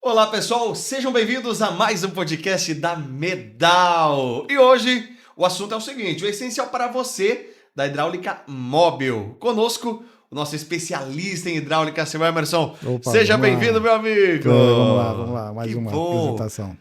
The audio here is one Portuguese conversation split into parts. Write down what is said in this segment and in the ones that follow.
Olá pessoal, sejam bem-vindos a mais um podcast da Medal. E hoje o assunto é o seguinte, o essencial para você da hidráulica móvel. Conosco, o nosso especialista em hidráulica, seu Emerson. Opa, Seja vamos bem-vindo, lá. meu amigo. Vamos lá, mais Que uma bom, apresentação.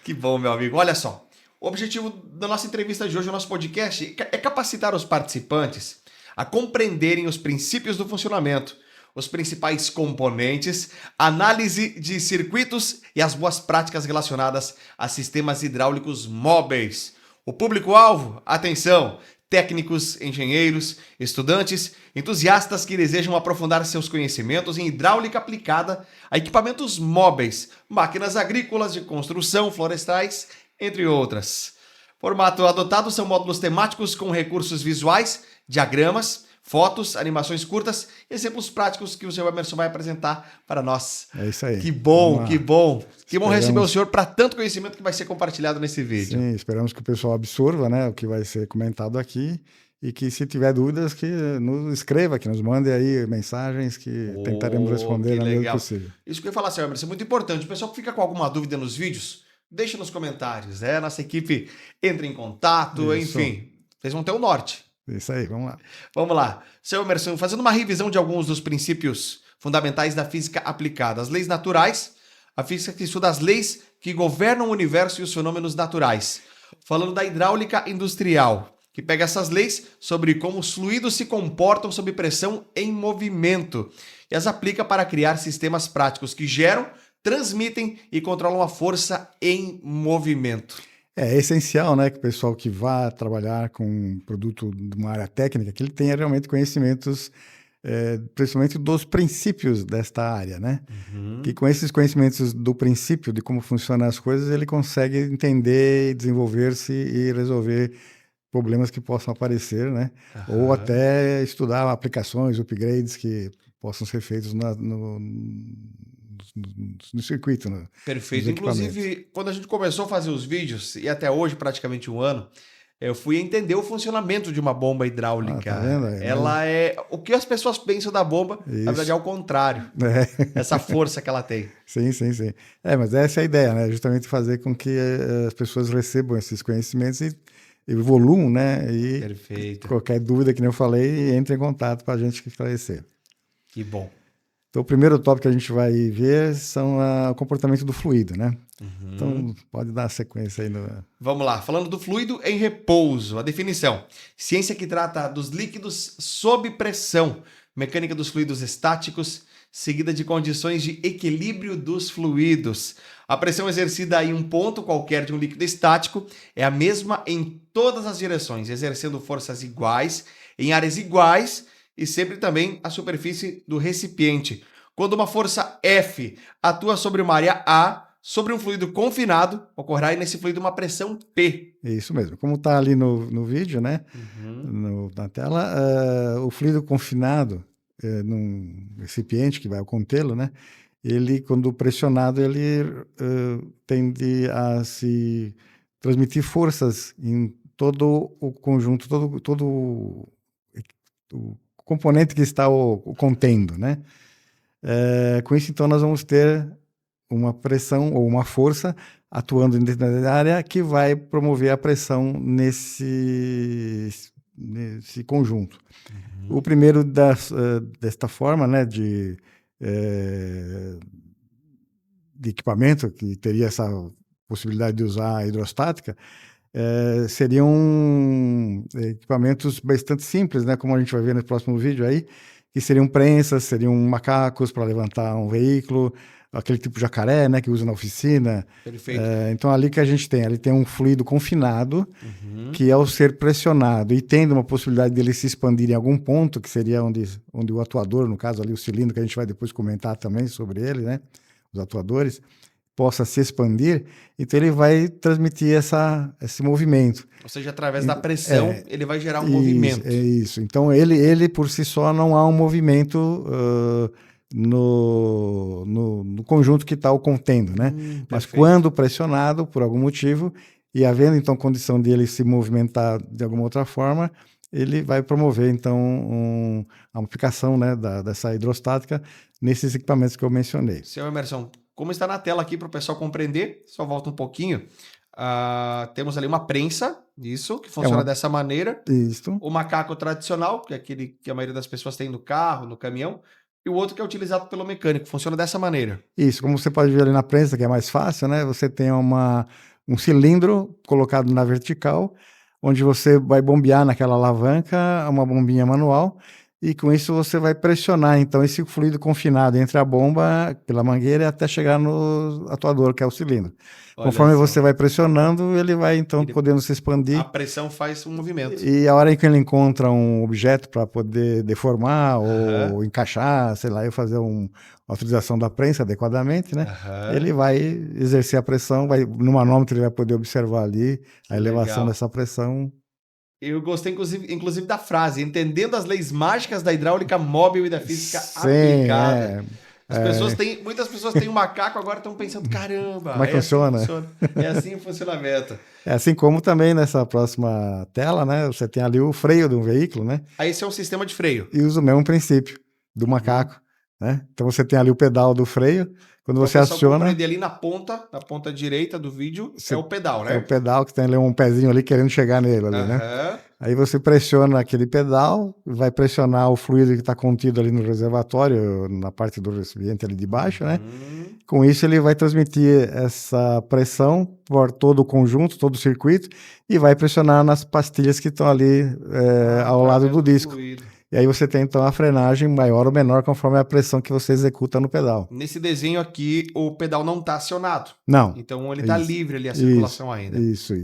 que bom, meu amigo. Olha só, o objetivo da nossa entrevista de hoje, o nosso podcast, é capacitar os participantes a compreenderem os princípios do funcionamento, os principais componentes, análise de circuitos e as boas práticas relacionadas a sistemas hidráulicos móveis. O público-alvo, atenção, técnicos, engenheiros, estudantes, entusiastas que desejam aprofundar seus conhecimentos em hidráulica aplicada a equipamentos móveis, máquinas agrícolas, de construção, florestais, entre outras. Formato adotado são módulos temáticos com recursos visuais, diagramas, fotos, animações curtas, exemplos práticos que o seu Emerson vai apresentar para nós. É isso aí. Que bom, que bom. Que bom receber o Esperamos- senhor para tanto conhecimento que vai ser compartilhado nesse vídeo. Sim, esperamos que o pessoal absorva, né, o que vai ser comentado aqui e que, se tiver dúvidas, que nos escreva, que nos mande aí mensagens que tentaremos responder Que na medida do legal. possível. Isso que eu ia falar, seu Emerson, é muito importante. O pessoal que fica com alguma dúvida nos vídeos, deixa nos comentários, né? Nossa equipe entra em contato, Isso. enfim. Vocês vão ter o norte. Isso aí, vamos lá. Vamos lá. Seu Emerson, fazendo uma revisão de alguns dos princípios fundamentais da física aplicada. As leis naturais, a física que estuda as leis que governam o universo e os fenômenos naturais. Falando da hidráulica industrial, que pega essas leis sobre como os fluidos se comportam sob pressão em movimento e as aplica para criar sistemas práticos que geram, transmitem e controlam a força em movimento. É essencial, né, que o pessoal que vá trabalhar com um produto de uma área técnica, que ele tenha realmente conhecimentos, principalmente dos princípios desta área, né? Que com esses conhecimentos do princípio, de como funcionam as coisas, ele consegue entender, desenvolver-se e resolver problemas que possam aparecer, né? Ou até estudar aplicações, upgrades que possam ser feitos no circuito, né? Perfeito. Dos equipamentos. Inclusive, quando a gente começou a fazer os vídeos, e até hoje, praticamente um ano, eu fui entender o funcionamento de uma bomba hidráulica. Tá vendo aí, Ela é... O que as pessoas pensam da bomba, na verdade, é o contrário. Essa força que ela tem. Sim, sim, sim. Mas essa é a ideia, né? Justamente fazer com que as pessoas recebam esses conhecimentos e evoluam, né? E Perfeito. qualquer dúvida, que nem eu falei, entre em contato para a gente esclarecer. Que bom. Então, o primeiro tópico que a gente vai ver são o comportamento do fluido, né? Então, pode dar sequência aí. Vamos lá. Falando do fluido em repouso, a definição. Ciência que trata dos líquidos sob pressão, mecânica dos fluidos estáticos, seguida de condições de equilíbrio dos fluidos. A pressão exercida em um ponto qualquer de um líquido estático é a mesma em todas as direções, exercendo forças iguais, em áreas iguais e sempre também a superfície do recipiente. Quando uma força F atua sobre uma área A, sobre um fluido confinado, ocorrerá nesse fluido uma pressão P. É isso mesmo. Como está ali no vídeo, né? Na tela, o fluido confinado num recipiente que vai contê-lo, né? Ele, quando pressionado, ele tende a se transmitir forças em todo o conjunto, todo o componente que está o contendo, né? Com isso, então, nós vamos ter uma pressão ou uma força atuando em determinada área que vai promover a pressão nesse conjunto. O primeiro desta forma, né, de equipamento que teria essa possibilidade de usar a hidrostática, seriam equipamentos bastante simples, né, como a gente vai ver no próximo vídeo aí, que seriam prensas, seriam macacos para levantar um veículo, aquele tipo de jacaré, né, que usa na oficina. Perfeito. Então, ali que a gente tem, ali tem um fluido confinado, que ao ser pressionado e tendo uma possibilidade dele se expandir em algum ponto, que seria onde o atuador, no caso ali o cilindro, que a gente vai depois comentar também sobre ele, né, os atuadores, possa se expandir, então ele vai transmitir esse movimento. Ou seja, através da pressão, ele vai gerar um movimento. É isso. Então, ele por si só não há um movimento no conjunto que está o contendo, né? Mas quando pressionado, por algum motivo, e havendo, então, condição de ele se movimentar de alguma outra forma, ele vai promover, então, a aplicação, né, dessa hidrostática nesses equipamentos que eu mencionei. Seu Emerson, como está na tela aqui para o pessoal compreender, só volta um pouquinho. Temos ali uma prensa, isso, que funciona dessa maneira. Isso. O macaco tradicional, que é aquele que a maioria das pessoas tem no carro, no caminhão, e o outro que é utilizado pelo mecânico, funciona dessa maneira. Isso, como você pode ver ali na prensa, que é mais fácil, né? Você tem um cilindro colocado na vertical, onde você vai bombear naquela alavanca, uma bombinha manual, e com isso você vai pressionar, então, esse fluido confinado entre a bomba, pela mangueira, até chegar no atuador, que é o cilindro. Olha Conforme só. você vai pressionando, ele vai, então, podendo se expandir. A pressão faz um movimento. E a hora em que ele encontra um objeto para poder deformar ou encaixar, sei lá, fazer uma utilização da prensa adequadamente, né? Ele vai exercer a pressão, no manômetro ele vai poder observar ali a elevação dessa pressão. Eu gostei, inclusive, da frase, entendendo as leis mágicas da hidráulica móvel e da física aplicada. Muitas pessoas têm um macaco, agora estão pensando, caramba, como é que funciona? É assim o funcionamento. É assim como também nessa próxima tela, né? Você tem ali o freio de um veículo, né? Aí esse é um sistema de freio. E usa o mesmo princípio do macaco, né? Então você tem ali o pedal do freio. Quando você aciona. Ali na ponta direita do vídeo, é o pedal, né? É o pedal que tem ali um pezinho ali querendo chegar nele, né? Aí você pressiona aquele pedal, vai pressionar o fluido que está contido ali no reservatório, na parte do recipiente ali de baixo, né? Com isso ele vai transmitir essa pressão por todo o conjunto, todo o circuito, e vai pressionar nas pastilhas que estão ali ao lado do disco. E aí você tem, então, a frenagem maior ou menor conforme a pressão que você executa no pedal. Nesse desenho aqui, o pedal não está acionado. Não. Então ele está livre ali, a circulação ainda. Isso.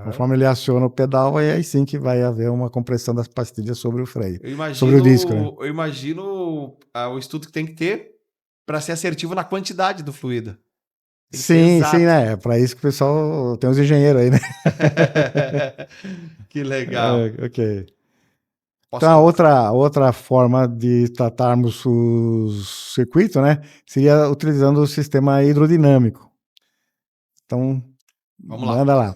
Conforme ele aciona o pedal, é aí sim que vai haver uma compressão das pastilhas sobre o freio. Sobre o disco, né? Eu imagino o estudo que tem que ter para ser assertivo na quantidade do fluido. Sim, né? É para isso que o pessoal tem os engenheiros aí, né? Que legal. Ok. Então, a outra forma de tratarmos os circuitos, né, seria utilizando o sistema hidrodinâmico. Então, manda lá.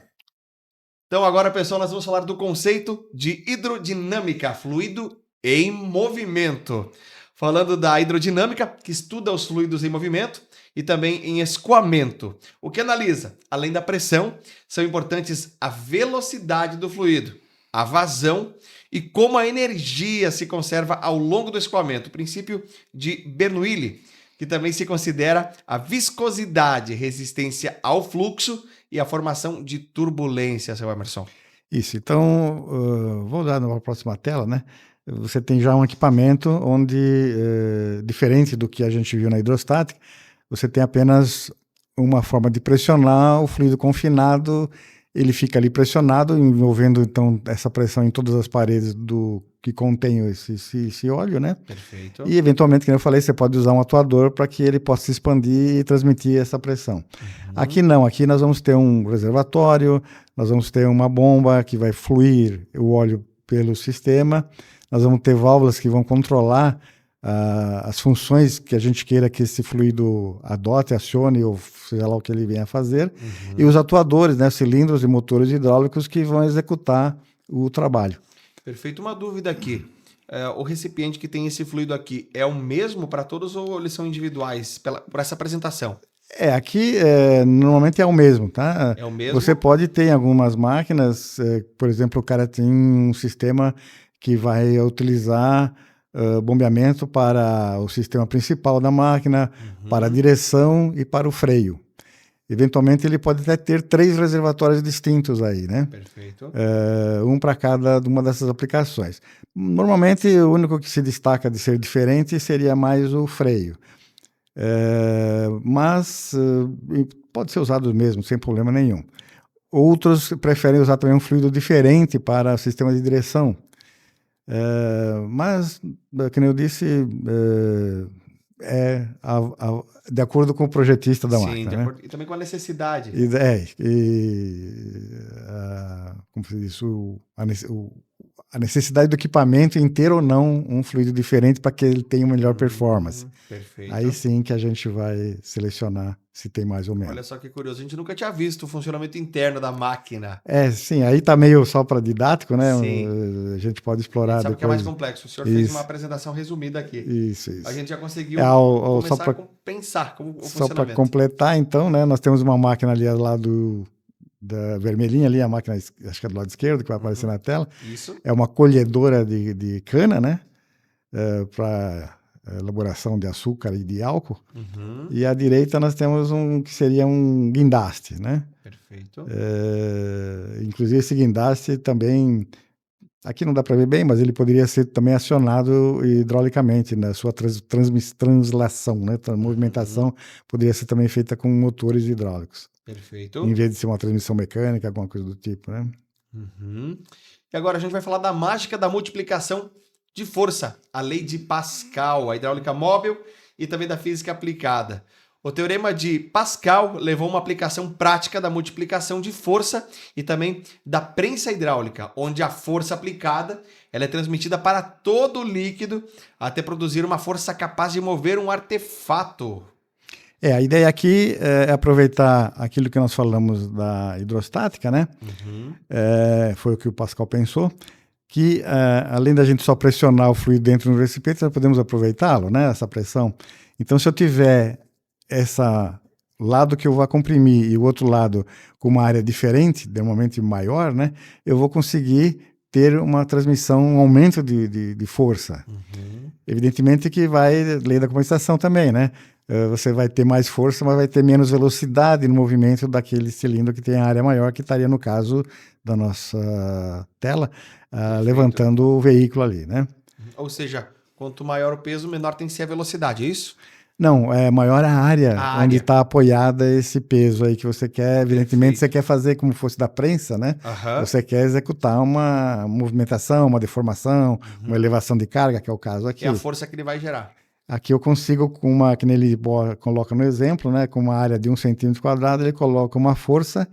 Então, agora, pessoal, nós vamos falar do conceito de hidrodinâmica, fluido em movimento. Falando da hidrodinâmica, que estuda os fluidos em movimento, e também em escoamento. O que analisa, além da pressão, são importantes a velocidade do fluido, a vazão e como a energia se conserva ao longo do escoamento. O princípio de Bernoulli, que também se considera a viscosidade, resistência ao fluxo e a formação de turbulência, seu Emerson. Isso, então, vou dar na próxima tela, né? Você tem já um equipamento onde, diferente do que a gente viu na hidrostática, você tem apenas uma forma de pressionar o fluido confinado. Ele fica ali pressionado, envolvendo então essa pressão em todas as paredes que contém esse óleo, né? Perfeito. E eventualmente, como eu falei, você pode usar um atuador para que ele possa se expandir e transmitir essa pressão. Aqui não, aqui nós vamos ter um reservatório, nós vamos ter uma bomba que vai fluir o óleo pelo sistema, nós vamos ter válvulas que vão controlar as funções que a gente queira que esse fluido adote, acione, ou seja lá o que ele venha a fazer, e os atuadores, né, cilindros e motores hidráulicos que vão executar o trabalho. Perfeito. Uma dúvida aqui. O recipiente que tem esse fluido aqui é o mesmo para todos ou eles são individuais por essa apresentação? Aqui normalmente é o mesmo, tá? É o mesmo? Você pode ter em algumas máquinas, por exemplo, o cara tem um sistema que vai utilizar bombeamento para o sistema principal da máquina, para a direção e para o freio. Eventualmente ele pode até ter 3 reservatórios distintos aí, né? Perfeito. Um para cada uma dessas aplicações. Normalmente o único que se destaca de ser diferente seria mais o freio. Mas pode ser usado mesmo, sem problema nenhum. Outros preferem usar também um fluido diferente para o sistema de direção. Mas, como eu disse, de acordo com o projetista da máquina. Sim, né? E também com a necessidade. Como se diz, a a necessidade do equipamento em ter ou não um fluido diferente para que ele tenha uma melhor performance. Perfeito. Aí sim que a gente vai selecionar se tem mais ou menos. Olha só que curioso, a gente nunca tinha visto o funcionamento interno da máquina. Sim, aí tá meio só para didático, né? Sim. A gente pode explorar Sabe depois. que é mais complexo. O senhor fez uma apresentação resumida aqui. Isso. A gente já conseguiu Só começar a pensar como o só para funcionamento. completar, então, né? Nós temos uma máquina ali lá da vermelhinha ali, a máquina, acho que é do lado esquerdo, que vai aparecer na tela. Isso. É uma colhedora de cana, né? Para elaboração de açúcar e de álcool. E à direita nós temos que seria um guindaste, né? Perfeito. Inclusive esse guindaste também, aqui não dá para ver bem, mas ele poderia ser também acionado hidraulicamente, na sua translação, né? A movimentação poderia ser também feita com motores hidráulicos. Perfeito. Em vez de ser uma transmissão mecânica, alguma coisa do tipo, né? E agora a gente vai falar da mágica da multiplicação de força, a lei de Pascal, a hidráulica móvel e também da física aplicada. O teorema de Pascal levou uma aplicação prática da multiplicação de força e também da prensa hidráulica, onde a força aplicada ela é transmitida para todo o líquido até produzir uma força capaz de mover um artefato. A ideia aqui é aproveitar aquilo que nós falamos da hidrostática, né? Foi o que o Pascal pensou, que além da gente só pressionar o fluido dentro do recipiente, nós podemos aproveitá-lo, né? Essa pressão. Então, se eu tiver esse lado que eu vou comprimir e o outro lado com uma área diferente, normalmente maior, né? Eu vou conseguir ter uma transmissão, um aumento de força. Evidentemente que vai lei da compensação também, né? Você vai ter mais força, mas vai ter menos velocidade no movimento daquele cilindro que tem a área maior, que estaria no caso da nossa tela, levantando o veículo ali, né? Ou seja, quanto maior o peso, menor tem que ser a velocidade, é isso? Não, é maior a área onde está apoiada esse peso aí que você quer. Evidentemente, você quer fazer como fosse da prensa, né? Você quer executar uma movimentação, uma deformação, uma elevação de carga, que é o caso aqui. É a força que ele vai gerar. Aqui eu consigo, com uma, que ele coloca no exemplo, né? Com uma área de 1 centímetro quadrado, ele coloca uma força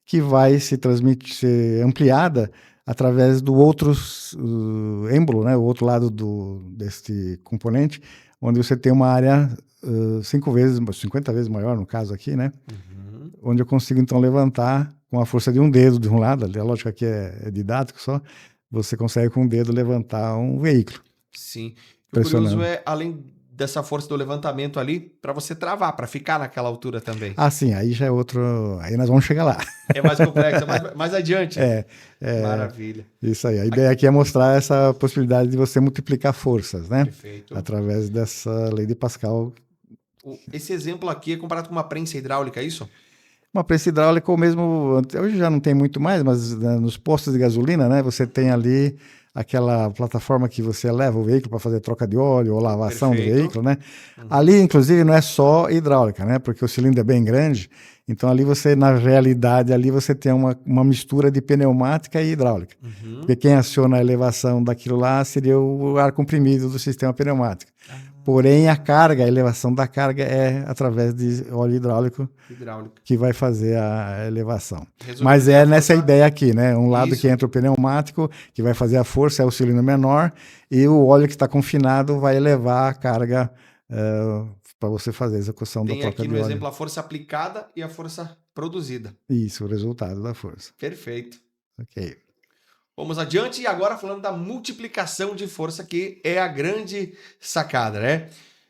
que vai se transmitir, ser ampliada através do outro êmbolo, né? O outro lado deste componente, onde você tem uma área 50 vezes maior, no caso aqui, né? Onde eu consigo, então, levantar com a força de um dedo de um lado, a lógica aqui é didático só, você consegue com um dedo levantar um veículo. Sim. O curioso é, além dessa força do levantamento ali, para você travar, para ficar naquela altura também. Sim, aí já é outro... Aí nós vamos chegar lá. É mais complexo, é mais adiante. Maravilha. Isso aí. A ideia aqui é mostrar essa possibilidade de você multiplicar forças, né? Perfeito. Através dessa lei de Pascal. Esse exemplo aqui é comparado com uma prensa hidráulica, é isso? Uma prensa hidráulica ou mesmo... Hoje já não tem muito mais, mas nos postos de gasolina, né? Você tem ali aquela plataforma que você leva o veículo para fazer troca de óleo ou lavação do veículo, né? Ali, inclusive, não é só hidráulica, né? Porque o cilindro é bem grande. Então, ali você, na realidade, ali você tem uma mistura de pneumática e hidráulica. Porque quem aciona a elevação daquilo lá seria o ar comprimido do sistema pneumático. Porém, a elevação da carga é através de óleo hidráulico. Que vai fazer a elevação. Mas é nessa ideia aqui, né? Um lado que entra o pneumático, que vai fazer a força, é o cilindro menor, e o óleo que está confinado vai elevar a carga para você fazer a execução da troca de óleo. Tem aqui no exemplo a força aplicada e a força produzida. Isso, o resultado da força. Perfeito. Ok. Vamos adiante e agora falando da multiplicação de força, que é a grande sacada, né?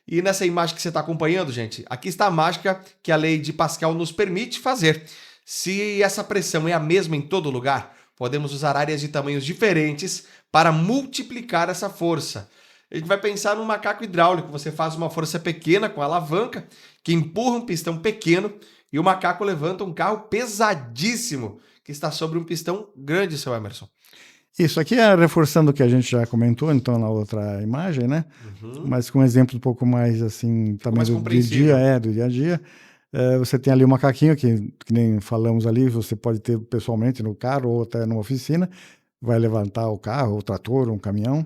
E nessa imagem que você está acompanhando, gente, aqui está a mágica que a lei de Pascal nos permite fazer. Se essa pressão é a mesma em todo lugar, podemos usar áreas de tamanhos diferentes para multiplicar essa força. A gente vai pensar num macaco hidráulico. Você faz uma força pequena com a alavanca, que empurra um pistão pequeno, e o macaco levanta um carro pesadíssimo, que está sobre um pistão grande, seu Emerson. Isso aqui é reforçando o que a gente já comentou, então, na outra imagem, né? Mas com um exemplo um pouco mais, assim, também do dia a dia. Você tem ali um macaquinho, que nem falamos ali, você pode ter pessoalmente no carro ou até numa oficina, vai levantar o carro, o trator, um caminhão,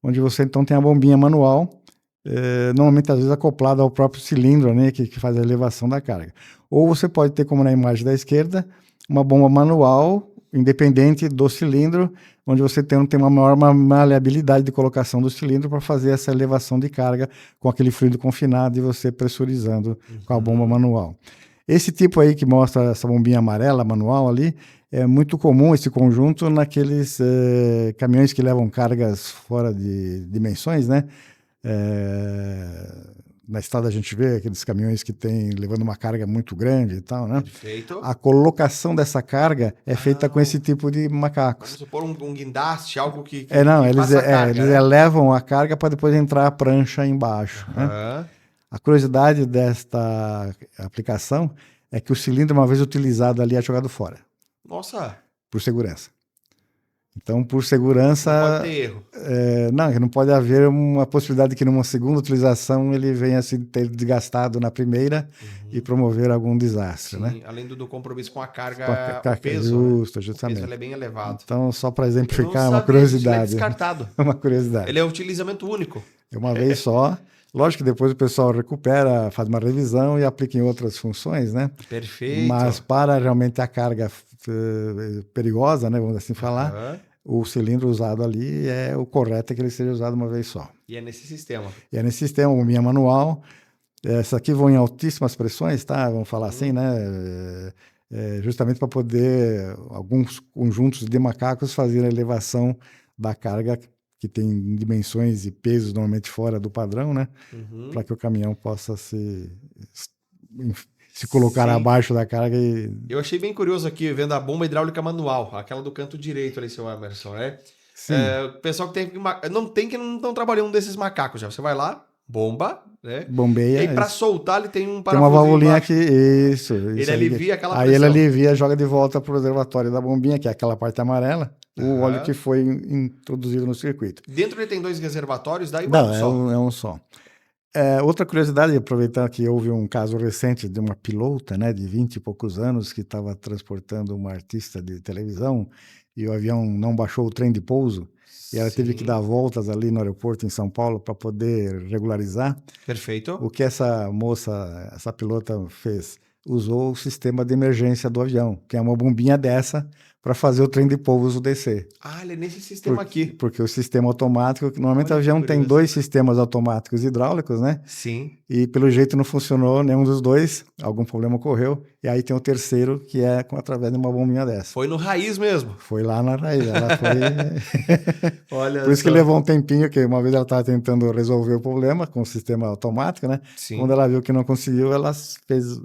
onde você, então, tem a bombinha manual, normalmente, às vezes, acoplada ao próprio cilindro, né? Que faz a elevação da carga. Ou você pode ter, como na imagem da esquerda, uma bomba manual independente do cilindro, onde você tem uma maior maleabilidade de colocação do cilindro para fazer essa elevação de carga com aquele fluido confinado e você pressurizando com a bomba manual. Esse tipo aí que mostra essa bombinha amarela manual ali, é muito comum esse conjunto naqueles caminhões que levam cargas fora de dimensões, né? Na estrada a gente vê aqueles caminhões que tem levando uma carga muito grande e tal, né? Perfeito. A colocação dessa carga é feita com esse tipo de macacos. Vamos supor um guindaste, algo que Eles passa a carga, eles elevam a carga para depois entrar a prancha embaixo, né? A curiosidade desta aplicação é que o cilindro, uma vez utilizado ali, é jogado fora. Nossa! Por segurança. Então, por segurança... Não pode ter erro. Não pode haver uma possibilidade que numa segunda utilização ele venha se ter desgastado na primeira e promover algum desastre. Sim, né? Além do compromisso com a carga, o peso. Justamente. O peso é bem elevado. Então, só para exemplificar, uma curiosidade. Ele é descartado. Uma curiosidade. Ele é utilizamento único. É uma vez só. Lógico que depois o pessoal recupera, faz uma revisão e aplica em outras funções, né? Perfeito. Mas para realmente a carga perigosa, né, vamos assim falar, o cilindro usado ali o correto é que ele seja usado uma vez só. E é nesse sistema. Bombinha manual. Essa aqui vão em altíssimas pressões, tá? Vamos falar assim, né? Justamente para poder alguns conjuntos de macacos fazerem a elevação da carga que tem dimensões e pesos normalmente fora do padrão, né? Para que o caminhão possa se colocar abaixo da carga. Eu achei bem curioso aqui, vendo a bomba hidráulica manual, aquela do canto direito ali, seu Emerson, né? Sim. O pessoal que não estão trabalhando um desses macacos já. Você vai lá, bomba, né? Bombeia. E aí, para soltar, ele tem um parafuso. Tem uma valvulinha aqui, isso. Ele alivia aquela pressão. Aí ele alivia, joga de volta para o reservatório da bombinha, que é aquela parte amarela, o óleo que foi introduzido no circuito. Dentro ele tem 2 reservatórios, daí não, é um só. Outra curiosidade, aproveitando que houve um caso recente de uma pilota, né, de 20 e poucos anos, que estava transportando uma artista de televisão e o avião não baixou o trem de pouso. E ela teve que dar voltas ali no aeroporto em São Paulo para poder regularizar. Perfeito. O que essa pilota fez? Usou o sistema de emergência do avião, que é uma bombinha dessa para fazer o trem de pouso descer. Ele é nesse sistema aqui. Porque o sistema automático, normalmente o avião tem 2 sistemas automáticos hidráulicos, né? Sim. E pelo jeito não funcionou nenhum dos 2, algum problema ocorreu, e aí tem o terceiro, que é através de uma bombinha dessa. Foi no raiz mesmo. Foi lá na raiz, ela foi... Olha Por isso que levou um tempinho, que uma vez ela estava tentando resolver o problema com o sistema automático, né? Sim. Quando ela viu que não conseguiu, ela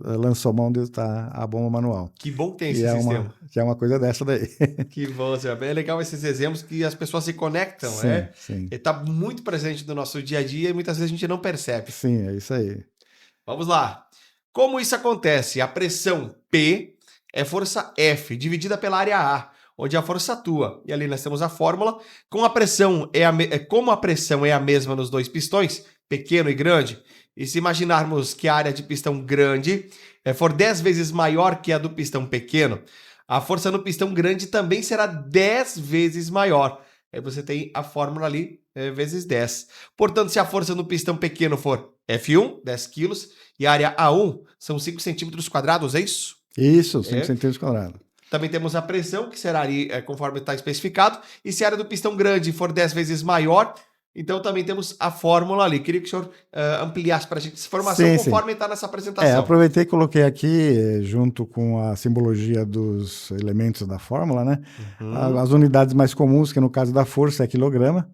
lançou mão de a bomba manual. Que bom que tem esse sistema. Que é uma coisa dessa daí. Que bom, Zé. Bem legal esses exemplos que as pessoas se conectam, né? Sim. Ele está muito presente no nosso dia a dia e muitas vezes a gente não percebe. Sim, é isso aí. Vamos lá. Como isso acontece? A pressão P é força F dividida pela área A, onde a força atua. E ali nós temos a fórmula. Como a pressão é a mesma nos 2 pistões, pequeno e grande, e se imaginarmos que a área de pistão grande for 10 vezes maior que a do pistão pequeno, a força no pistão grande também será 10 vezes maior. Aí você tem a fórmula ali, vezes 10. Portanto, se a força no pistão pequeno for F1, 10 quilos, e a área A1 são 5 centímetros quadrados, é isso? Isso, 5 centímetros quadrados. Também temos a pressão, que será ali conforme está especificado. E se a área do pistão grande for 10 vezes maior, então também temos a fórmula ali. Queria que o senhor ampliasse para a gente essa informação conforme está nessa apresentação. Aproveitei e coloquei aqui, junto com a simbologia dos elementos da fórmula, né? As unidades mais comuns, que no caso da força é quilograma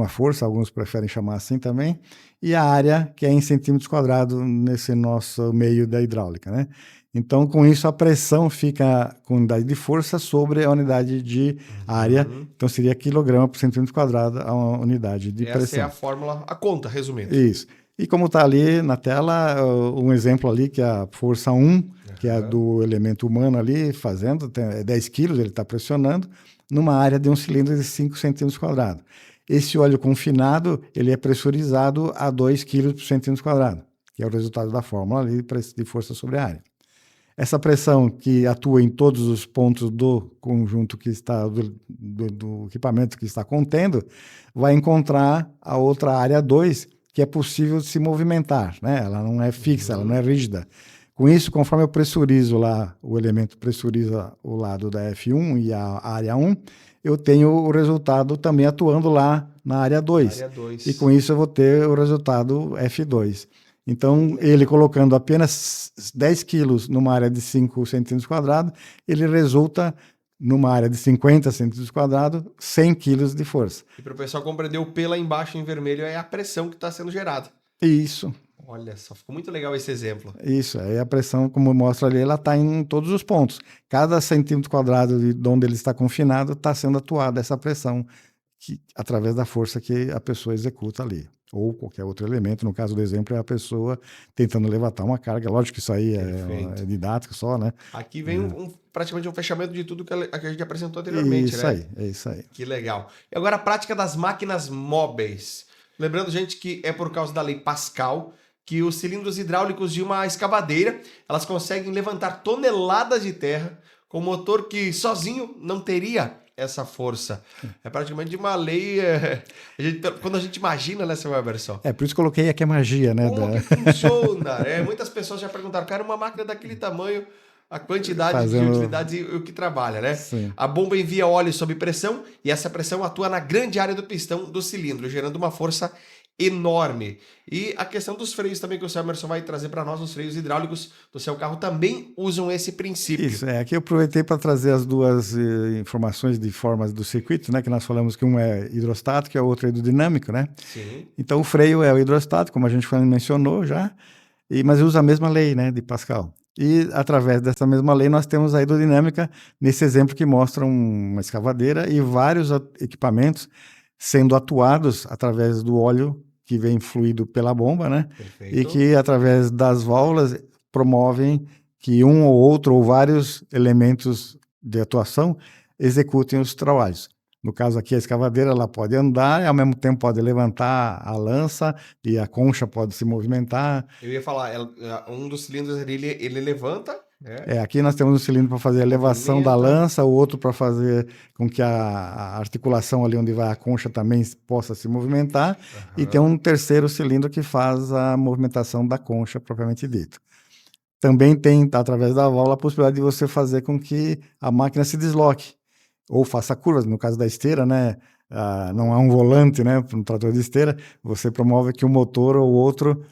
força, alguns preferem chamar assim também, e a área, que é em centímetros quadrados nesse nosso meio da hidráulica, né? Então, com isso, a pressão fica com a unidade de força sobre a unidade de área. Então, seria quilograma por centímetro quadrado a unidade de pressão. Essa é a fórmula, a conta, resumindo. Isso. E como está ali na tela, um exemplo ali, que é a força 1, que é do elemento humano ali, fazendo, tem 10 quilos, ele está pressionando, numa área de um cilindro de 5 centímetros quadrados. Esse óleo confinado, ele é pressurizado a 2 kg por centímetro quadrado, que é o resultado da fórmula ali de força sobre a área. Essa pressão que atua em todos os pontos do conjunto que está, do equipamento que está contendo, vai encontrar a outra área 2, que é possível se movimentar, né? Ela não é fixa, ela não é rígida. Com isso, conforme eu pressurizo lá, o elemento pressuriza o lado da F1 e a área 1, eu tenho o resultado também atuando lá na área 2. Área 2. E com isso eu vou ter o resultado F2. Então, ele colocando apenas 10 quilos numa área de 5 centímetros quadrados, ele resulta numa área de 50 centímetros quadrados, 100 quilos de força. E para o pessoal compreender, o P lá embaixo em vermelho é a pressão que está sendo gerada. Isso. Olha só, ficou muito legal esse exemplo. Isso, aí a pressão, como mostra ali, ela está em todos os pontos. Cada centímetro quadrado de onde ele está confinado está sendo atuada essa pressão através da força que a pessoa executa ali. Ou qualquer outro elemento, no caso do exemplo, é a pessoa tentando levantar uma carga. Lógico que isso aí é didático só, né? Aqui vem praticamente um fechamento de tudo que a gente apresentou anteriormente, isso né? Aí, é isso aí. Que legal. E agora a prática das máquinas móveis. Lembrando, gente, que é por causa da lei Pascal que os cilindros hidráulicos de uma escavadeira, elas conseguem levantar toneladas de terra com um motor que sozinho não teria essa força. É praticamente uma lei... quando a gente imagina, né, seu Eberson? É, por isso coloquei aqui a magia, né? Como que funciona? Muitas pessoas já perguntaram, cara, uma máquina daquele tamanho, a quantidade de utilidades e o que trabalha, né? Sim. A bomba envia óleo sob pressão e essa pressão atua na grande área do pistão do cilindro, gerando uma força enorme. E a questão dos freios também, que o seu Emerson vai trazer para nós, os freios hidráulicos do seu carro também usam esse princípio. Isso, aqui eu aproveitei para trazer as duas informações de formas do circuito, né? Que nós falamos que um é hidrostático e o outro é hidrodinâmico, né? Sim. Então o freio é o hidrostático, como a gente mencionou já, mas usa a mesma lei, né, de Pascal. E através dessa mesma lei nós temos a hidrodinâmica, nesse exemplo que mostra uma escavadeira e vários equipamentos sendo atuados através do óleo que vem fluido pela bomba, né? Perfeito. E que através das válvulas promovem que um ou outro ou vários elementos de atuação executem os trabalhos. No caso aqui, a escavadeira ela pode andar e ao mesmo tempo pode levantar a lança e a concha pode se movimentar. Eu ia falar, um dos cilindros ele levanta. Aqui nós temos um cilindro para fazer a elevação da lança, o outro para fazer com que a articulação ali onde vai a concha também possa se movimentar, e tem um terceiro cilindro que faz a movimentação da concha propriamente dita. Também tem, através da válvula, a possibilidade de você fazer com que a máquina se desloque, ou faça curvas, no caso da esteira, né? Não há um volante, né, para um trator de esteira, você promove que um motor ou outro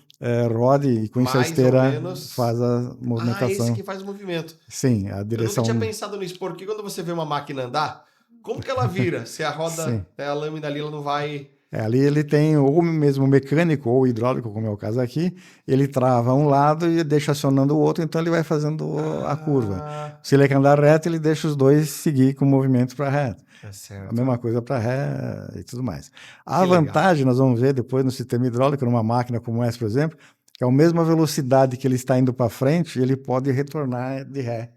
rode e com isso a esteira faz a movimentação. Esse que faz o movimento. Sim, a direção. Eu nunca tinha pensado nisso, porque quando você vê uma máquina andar, como que ela vira? Se a roda, a lâmina ali, ela não vai... ali ele tem ou mesmo mecânico ou hidráulico, como é o caso aqui, ele trava um lado e deixa acionando o outro, então ele vai fazendo a curva. Se ele quer andar reto, ele deixa os dois seguir com o movimento para reto. A mesma coisa para ré e tudo mais. A vantagem, nós vamos ver depois no sistema hidráulico, numa máquina como essa, por exemplo, que a mesma velocidade que ele está indo para frente, ele pode retornar de ré.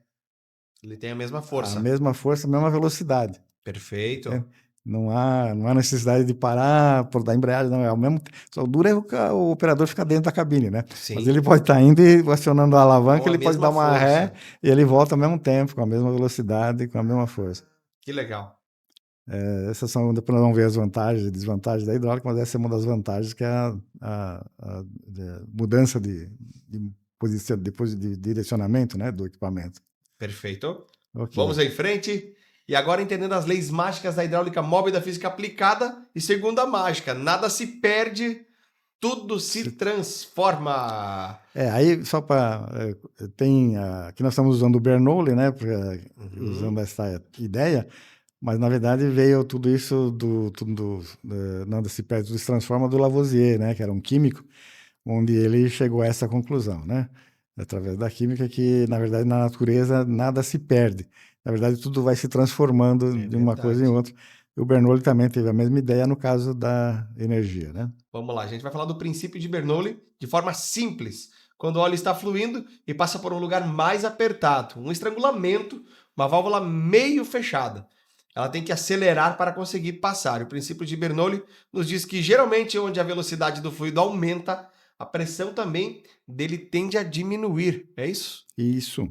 Ele tem a mesma força. A mesma força, a mesma velocidade. Perfeito. Não há necessidade de parar por dar embreagem, não. É o mesmo. Só o duro é o operador ficar dentro da cabine, né? Sim. Mas ele pode estar indo e acionando a alavanca, ele pode dar uma ré e ele volta ao mesmo tempo, com a mesma velocidade, com a mesma força. Que legal. Essas são, depois nós vamos ver as vantagens e desvantagens da hidráulica, mas essa é uma das vantagens, que é a mudança de direcionamento, né, do equipamento. Perfeito. Okay. Vamos em frente. E agora entendendo as leis mágicas da hidráulica móvel e da física aplicada. E segunda mágica, nada se perde, tudo se transforma. Aí só para... aqui nós estamos usando o Bernoulli, né, usando essa ideia, mas na verdade veio tudo isso nada se perde, tudo se transforma, do Lavoisier, né, que era um químico, onde ele chegou a essa conclusão, né, através da química, que na verdade na natureza nada se perde. Na verdade, tudo vai se transformando de uma coisa em outra. E o Bernoulli também teve a mesma ideia no caso da energia, né? Vamos lá, a gente vai falar do princípio de Bernoulli de forma simples. Quando o óleo está fluindo e passa por um lugar mais apertado, um estrangulamento, uma válvula meio fechada. Ela tem que acelerar para conseguir passar. O princípio de Bernoulli nos diz que geralmente onde a velocidade do fluido aumenta, a pressão também dele tende a diminuir. É isso? Isso.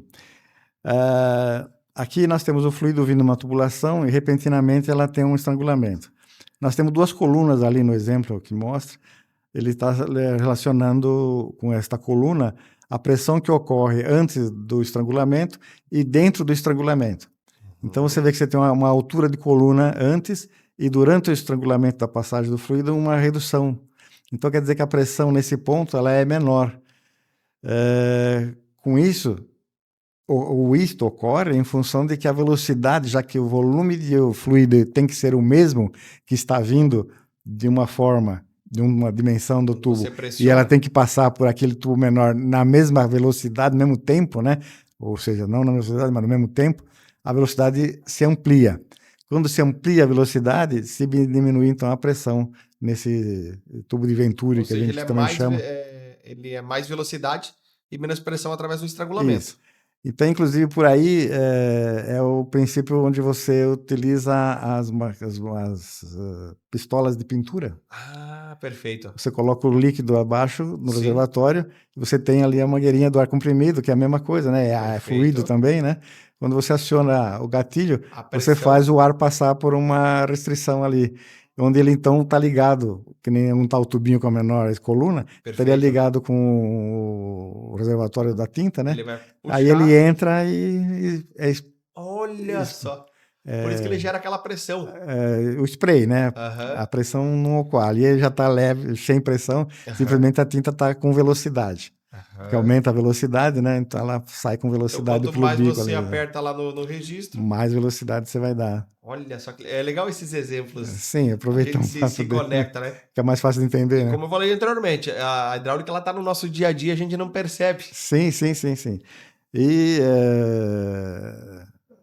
Aqui nós temos o fluido vindo de uma tubulação e repentinamente ela tem um estrangulamento. Nós temos duas colunas ali no exemplo que mostra. Ele está relacionando com esta coluna a pressão que ocorre antes do estrangulamento e dentro do estrangulamento. Então você vê que você tem uma altura de coluna antes e durante o estrangulamento da passagem do fluido uma redução. Então quer dizer que a pressão nesse ponto ela é menor. Com isso, isto ocorre em função de que a velocidade, já que o volume de fluido tem que ser o mesmo que está vindo de uma forma, de uma dimensão do tubo, e ela tem que passar por aquele tubo menor na mesma velocidade, no mesmo tempo, né? Ou seja, não na mesma velocidade, mas no mesmo tempo, a velocidade se amplia. Quando se amplia a velocidade, se diminui então a pressão nesse tubo de Venturi, que a gente também chama. Ele é mais velocidade e menos pressão através do estrangulamento. Isso. Então, inclusive, por aí é o princípio onde você utiliza as pistolas de pintura. Ah, perfeito. Você coloca o líquido abaixo no reservatório, você tem ali a mangueirinha do ar comprimido, que é a mesma coisa, né? É fluido também, né? Quando você aciona o gatilho, você faz o ar passar por uma restrição ali, onde ele então está ligado, que nem não está o tubinho com a menor coluna, estaria ligado com o reservatório da tinta, né? Ele vai puxar. Aí ele entra e olha só. Por isso que ele gera aquela pressão. O spray, né? A pressão não ocorre. Ali ele já está leve, sem pressão, simplesmente a tinta está com velocidade. Que aumenta a velocidade, né? Então ela sai com velocidade então, quanto mais você aperta lá no registro, mais velocidade você vai dar. Olha só, é legal esses exemplos. Sim, aproveita a gente se conecta, né? Que é mais fácil de entender, né? Como eu falei anteriormente, a hidráulica ela tá no nosso dia a dia, a gente não percebe. Sim. E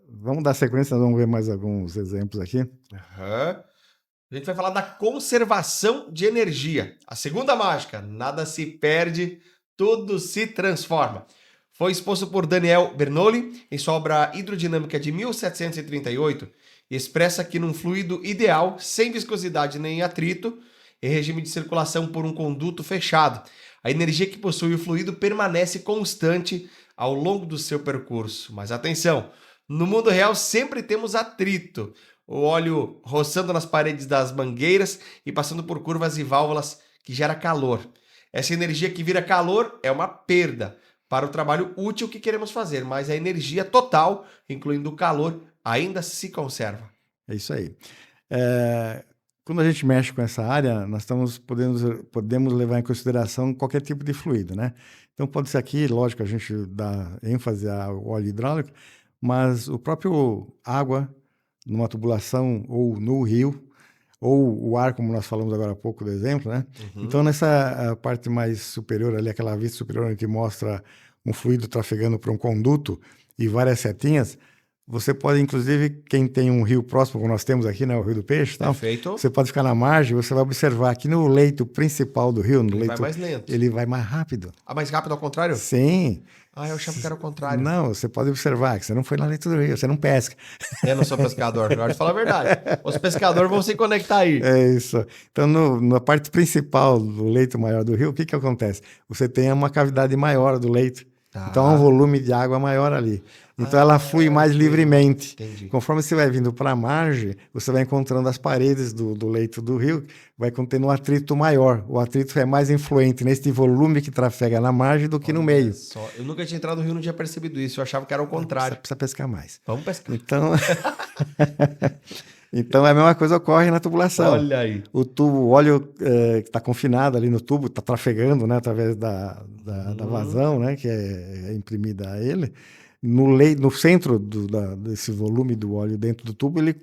vamos dar sequência, vamos ver mais alguns exemplos aqui. A gente vai falar da conservação de energia. A segunda mágica, nada se perde, tudo se transforma. Foi exposto por Daniel Bernoulli em sua obra hidrodinâmica de 1738 e expressa que num fluido ideal, sem viscosidade nem atrito, em regime de circulação por um conduto fechado, a energia que possui o fluido permanece constante ao longo do seu percurso. Mas atenção, no mundo real sempre temos atrito, o óleo roçando nas paredes das mangueiras e passando por curvas e válvulas que gera calor. Essa energia que vira calor é uma perda para o trabalho útil que queremos fazer, mas a energia total, incluindo o calor, ainda se conserva. É isso aí. Quando a gente mexe com essa área, nós podemos levar em consideração qualquer tipo de fluido, né? Então pode ser aqui, lógico, a gente dá ênfase ao óleo hidráulico, mas o próprio água numa tubulação ou no rio, ou o ar, como nós falamos agora há pouco do exemplo, né? Então, nessa parte mais superior ali, aquela vista superior que mostra um fluido trafegando por um conduto e várias setinhas, você pode, inclusive, quem tem um rio próximo, como nós temos aqui, né, o Rio do Peixe, tal, você pode ficar na margem, você vai observar que no leito principal do rio, vai mais lento. Ele vai mais rápido. Mais rápido ao contrário? Sim. Eu achava que era o contrário. Não, você pode observar que você não foi na leito do rio, você não pesca. Eu não sou pescador, na hora de falar a verdade. Os pescadores vão se conectar aí. É isso. Então, na parte principal do leito maior do rio, o que acontece? Você tem uma cavidade maior do leito. Então, há um volume de água maior ali. Então, ela flui mais livremente. Entendi. Conforme você vai vindo para a margem, você vai encontrando as paredes do leito do rio, vai contendo um atrito maior. O atrito é mais influente nesse volume que trafega na margem do que no meio. Eu nunca tinha entrado no rio e não tinha percebido isso. Eu achava que era o contrário. Precisa pescar mais. Vamos pescar. Então, a mesma coisa ocorre na tubulação. Olha aí. O óleo que está confinado ali no tubo, está trafegando, né, através da vazão, né, que é imprimida a ele. No centro desse volume do óleo dentro do tubo, ele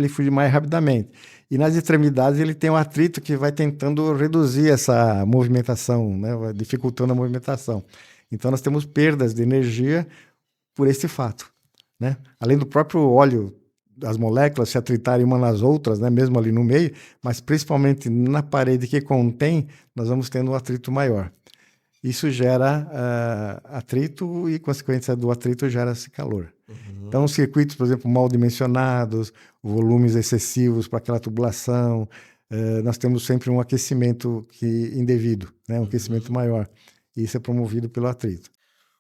flui mais rapidamente. E nas extremidades ele tem um atrito que vai tentando reduzir essa movimentação, né, vai dificultando a movimentação. Então, nós temos perdas de energia por esse fato, né? Além do próprio óleo, as moléculas se atritarem umas nas outras, né, mesmo ali no meio, mas principalmente na parede que contém, nós vamos tendo um atrito maior. Isso gera atrito e, consequência do atrito, gera-se calor. Então, circuitos, por exemplo, mal dimensionados, volumes excessivos para aquela tubulação, nós temos sempre um aquecimento indevido, né, um aquecimento maior. Isso é promovido pelo atrito.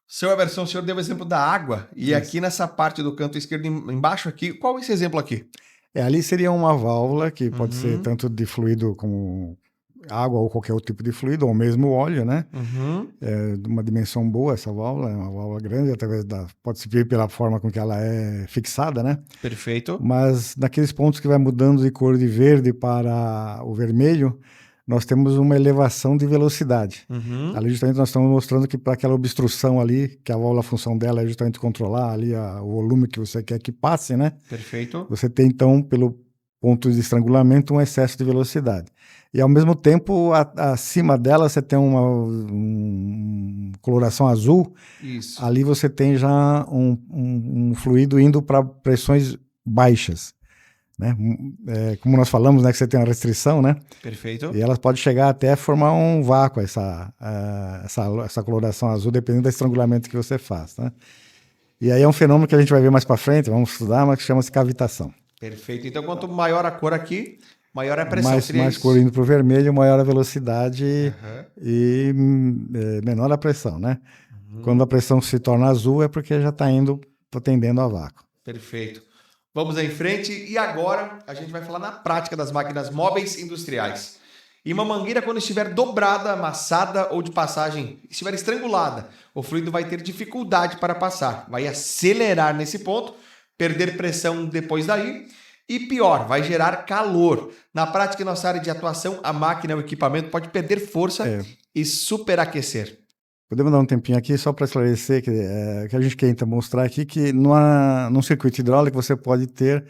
Seu Emerson, o senhor deu o exemplo da água, e aqui nessa parte do canto esquerdo, embaixo aqui, qual é esse exemplo aqui? Ali seria uma válvula que pode ser tanto de fluido como água ou qualquer outro tipo de fluido, ou mesmo óleo, né? Uhum. É de uma dimensão boa essa válvula, é uma válvula grande, através pode-se ver pela forma com que ela é fixada, né? Perfeito. Mas naqueles pontos que vai mudando de cor de verde para o vermelho, nós temos uma elevação de velocidade. Uhum. Ali justamente nós estamos mostrando que para aquela obstrução ali, que a válvula, a função dela é justamente controlar ali o volume que você quer que passe, né? Perfeito. Você tem então, pelo ponto de estrangulamento, um excesso de velocidade. E ao mesmo tempo, acima dela você tem uma coloração azul. Isso. Ali você tem já um fluido indo para pressões baixas, né? Como nós falamos, né, que você tem uma restrição, né? Perfeito. E ela pode chegar até a formar um vácuo, essa coloração azul, dependendo do estrangulamento que você faz, né? E aí é um fenômeno que a gente vai ver mais para frente, vamos estudar, mas que chama-se cavitação. Perfeito. Então, quanto maior a cor aqui, maior é a pressão. Mais cor indo para o vermelho, maior a velocidade Uhum. e menor a pressão, né? Quando a pressão se torna azul é porque já está indo tendendo a vácuo. Perfeito. Vamos em frente e agora a gente vai falar na prática das máquinas móveis industriais. E uma mangueira, quando estiver dobrada, amassada ou de passagem, estiver estrangulada, o fluido vai ter dificuldade para passar, vai acelerar nesse ponto, perder pressão depois daí e pior, vai gerar calor. Na prática, em nossa área de atuação, a máquina, o equipamento pode perder força e superaquecer. Podemos dar um tempinho aqui só para esclarecer que a gente tenta mostrar aqui que num circuito hidráulico você pode ter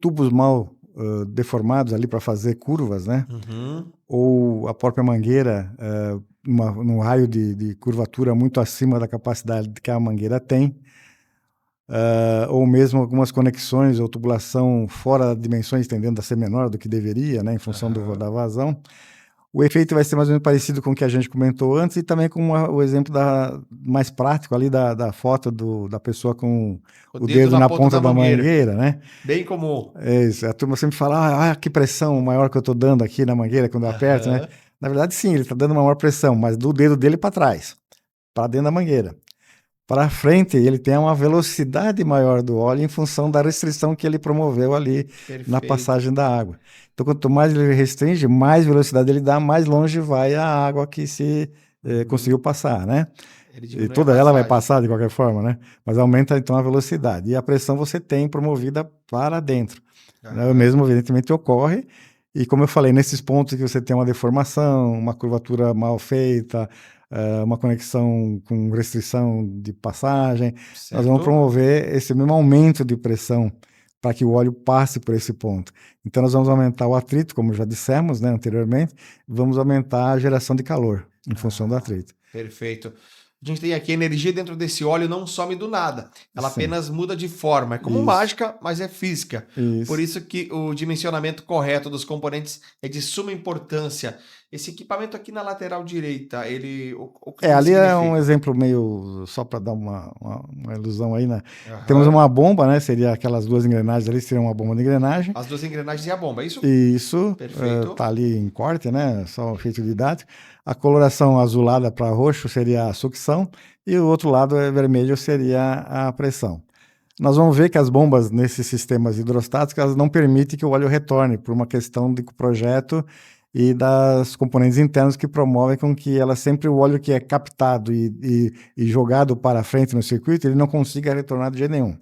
tubos mal deformados ali para fazer curvas, né? Uhum. Ou a própria mangueira num raio de curvatura muito acima da capacidade que a mangueira tem, ou mesmo algumas conexões ou tubulação fora de dimensões tendendo a ser menor do que deveria, né? Em função da vazão. O efeito vai ser mais ou menos parecido com o que a gente comentou antes e também com o exemplo mais prático ali da foto da pessoa com o dedo na ponta da mangueira, né? Bem comum. É isso. A turma sempre fala, que pressão maior que eu estou dando aqui na mangueira quando eu aperto, né? Na verdade, sim, ele está dando uma maior pressão, mas do dedo dele para trás, para dentro da mangueira. Para frente, ele tem uma velocidade maior do óleo em função da restrição que ele promoveu ali na passagem da água. Então, quanto mais ele restringe, mais velocidade ele dá, mais longe vai a água que se conseguiu passar, né? E toda ela vai passar de qualquer forma, né? Mas aumenta então a velocidade. E a pressão você tem promovida para dentro. O mesmo, evidentemente, ocorre. E como eu falei, nesses pontos que você tem uma deformação, uma curvatura mal feita, uma conexão com restrição de passagem, nós vamos promover esse mesmo aumento de pressão para que o óleo passe por esse ponto. Então, nós vamos aumentar o atrito, como já dissemos, né, anteriormente, vamos aumentar a geração de calor em função do atrito. Perfeito. A gente tem aqui a energia dentro desse óleo não some do nada. Ela apenas muda de forma. É como mágica, mas é física. Por isso que o dimensionamento correto dos componentes é de suma importância. Esse equipamento aqui na lateral direita, ele... O que ali significa? É um exemplo meio... Só para dar uma ilusão aí, né? Temos uma bomba, né? Seria aquelas duas engrenagens ali, seria uma bomba de engrenagem. As duas engrenagens e a bomba, é isso? Isso. Perfeito. Tá ali em corte, né? Só um efeito didático. A coloração azulada para roxo seria a sucção e o outro lado vermelho seria a pressão. Nós vamos ver que as bombas nesses sistemas hidrostáticos elas não permitem que o óleo retorne por uma questão de projeto e das componentes internas que promovem com que ela sempre o óleo que é captado e jogado para frente no circuito ele não consiga retornar de jeito nenhum.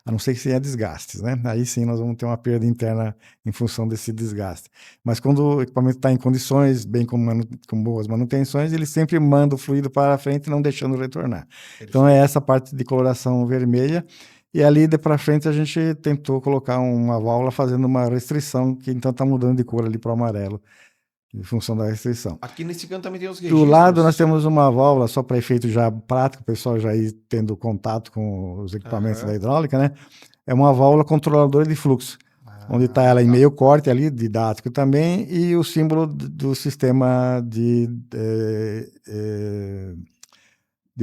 A não ser que tenha desgastes, né? Aí sim nós vamos ter uma perda interna em função desse desgaste. Mas quando o equipamento está em condições, bem com boas manutenções, ele sempre manda o fluido para frente, não deixando retornar. Perfeito. Então é essa parte de coloração vermelha. E ali de para frente a gente tentou colocar uma válvula fazendo uma restrição, que então está mudando de cor ali para o amarelo, em função da restrição. Aqui nesse canto também tem os registros. Do lado nós temos uma válvula só para efeito já prático, o pessoal já ir tendo contato com os equipamentos da hidráulica, né? É uma válvula controladora de fluxo, onde está ela em meio corte ali, didático também, e o símbolo do sistema de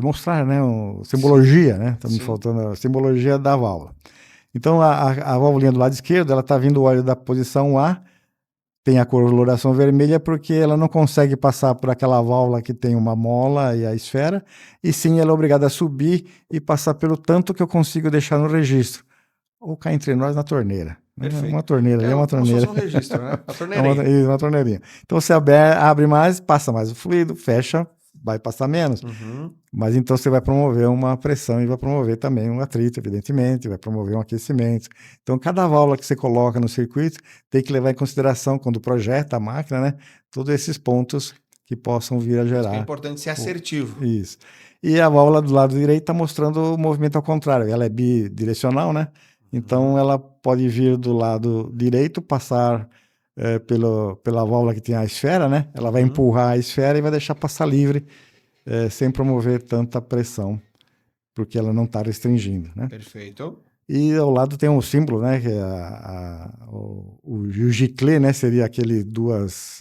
mostrar, né? Simbologia, né? Está me faltando a simbologia da válvula. Então a válvula do lado esquerdo, ela está vindo o óleo da posição A, tem a coloração vermelha porque ela não consegue passar por aquela válvula que tem uma mola e a esfera, e sim ela é obrigada a subir e passar pelo tanto que eu consigo deixar no registro, ou cá entre nós na torneira. Perfeito. Uma torneira, é uma Como se torneira. fosse um registro, né? Uma É torneirinha. uma torneirinha. Então você abre mais, passa mais o fluido, fecha, vai passar menos. Uhum. Mas então você vai promover uma pressão e vai promover também um atrito, evidentemente, vai promover um aquecimento. Então, cada válvula que você coloca no circuito tem que levar em consideração, quando projeta a máquina, né, todos esses pontos que possam vir a Por isso que é gerar importante ser assertivo. isso. E a válvula do lado direito está mostrando o movimento ao contrário. Ela é bidirecional, né? Então, ela pode vir do lado direito, passar pela válvula que tem a esfera, né? Ela vai empurrar a esfera e vai deixar passar livre, sem promover tanta pressão, porque ela não está restringindo, né? Perfeito. E ao lado tem um símbolo, né? Que é o giclée, né? Seria aquele duas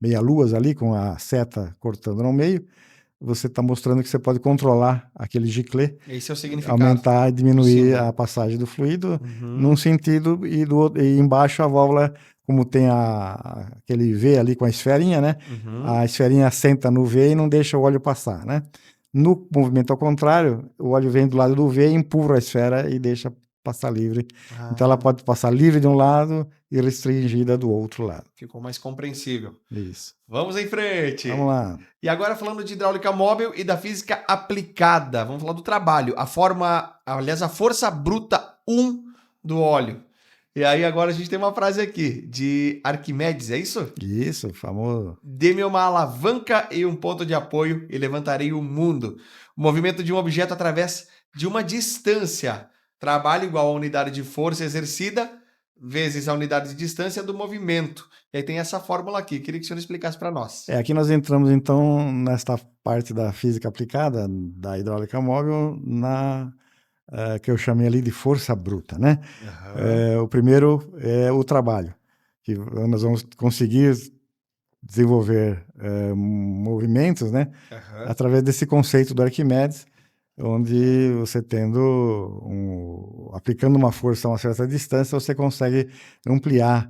meia-luas ali com a seta cortando no meio. Você está mostrando que você pode controlar aquele giclée, Esse é o significado aumentar e do diminuir símbolo. a passagem do fluido num Uhum. sentido e embaixo a válvula, como tem aquele V ali com a esferinha, né? Uhum. A esferinha assenta no V e não deixa o óleo passar, né? No movimento ao contrário, o óleo vem do lado do V, empurra a esfera e deixa passar livre. Então ela pode passar livre de um lado e restringida do outro lado. Ficou mais compreensível. Isso. Vamos em frente. Vamos lá. E agora falando de hidráulica móvel e da física aplicada. Vamos falar do trabalho. A força bruta 1 do óleo. E aí agora a gente tem uma frase aqui de Arquimedes, é isso? Isso, famoso. Dê-me uma alavanca e um ponto de apoio e levantarei o mundo. O movimento de um objeto através de uma distância. Trabalho igual a unidade de força exercida vezes a unidade de distância do movimento. E aí tem essa fórmula aqui. Queria que o senhor explicasse para nós. Aqui nós entramos então nesta parte da física aplicada, da hidráulica móvel, que eu chamei ali de força bruta, né? O primeiro é o trabalho, que nós vamos conseguir desenvolver movimentos, né? Através desse conceito do Arquimedes, onde você aplicando uma força a uma certa distância, você consegue ampliar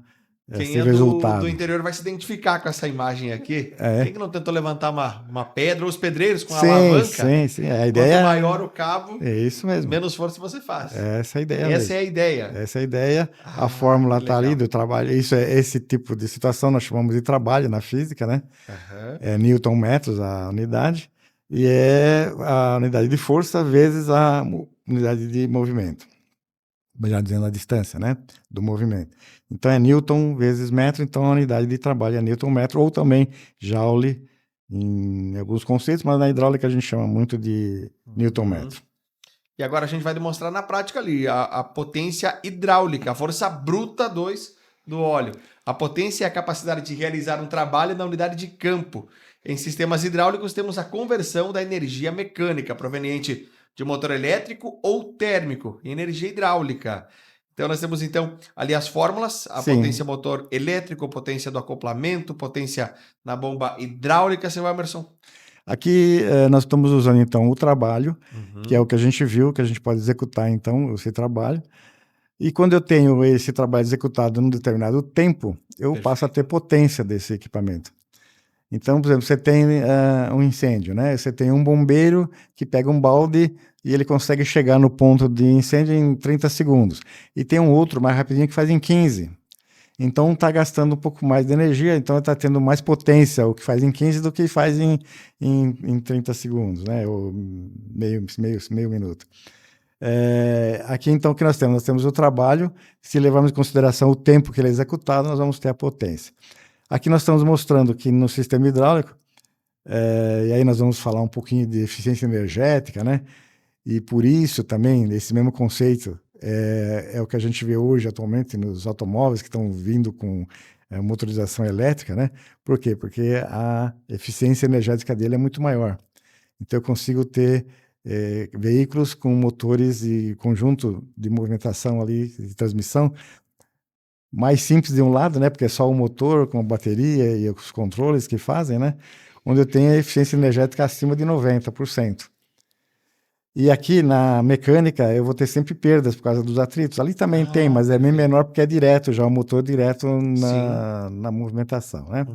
Quem esse é resultado. do interior vai se identificar com essa imagem aqui. É. Quem que não tentou levantar uma pedra, ou os pedreiros com Sim, alavanca? sim. A ideia Quanto maior o cabo, é isso mesmo. menos força você faz. Essa é a ideia Essa mesmo. é a ideia. Essa é a ideia. A fórmula que está ali legal. do trabalho. Esse tipo de situação nós chamamos de trabalho na física, né? Aham. É Newton metros a unidade, e é a unidade de força vezes a unidade de movimento. Melhor dizendo, a distância, né? Do movimento. Então é Newton vezes metro, então a unidade de trabalho é Newton metro, ou também Joule em alguns conceitos, mas na hidráulica a gente chama muito de Newton metro. E agora a gente vai demonstrar na prática ali a potência hidráulica, a força bruta 2 do óleo. A potência é a capacidade de realizar um trabalho na unidade de campo. Em sistemas hidráulicos temos a conversão da energia mecânica proveniente de motor elétrico ou térmico em energia hidráulica. Então nós temos então ali as fórmulas, a Sim. potência motor elétrico, potência do acoplamento, potência na bomba hidráulica, seu Emerson. Aqui nós estamos usando então o trabalho, que é o que a gente viu, que a gente pode executar então esse trabalho. E quando eu tenho esse trabalho executado num determinado tempo, eu passo a ter potência desse equipamento. Então, por exemplo, você tem um incêndio, né? Você tem um bombeiro que pega um balde e ele consegue chegar no ponto de incêndio em 30 segundos. E tem um outro mais rapidinho que faz em 15. Então, está gastando um pouco mais de energia, então está tendo mais potência o que faz em 15 do que faz em 30 segundos, né? Ou meio minuto. Aqui, então, o que nós temos? Nós temos o trabalho, se levarmos em consideração o tempo que ele é executado, nós vamos ter a potência. Aqui nós estamos mostrando que no sistema hidráulico, e aí nós vamos falar um pouquinho de eficiência energética, né? E por isso também, esse mesmo conceito, é o que a gente vê hoje atualmente nos automóveis que estão vindo com motorização elétrica, né? Por quê? Porque a eficiência energética dele é muito maior. Então eu consigo ter veículos com motores e conjunto de movimentação ali, de transmissão, mais simples de um lado, né? Porque é só o motor com a bateria e os controles que fazem, né? Onde eu tenho a eficiência energética acima de 90%. E aqui na mecânica eu vou ter sempre perdas por causa dos atritos. Ali também tem, mas é bem menor porque é direto, já o motor direto na movimentação, né?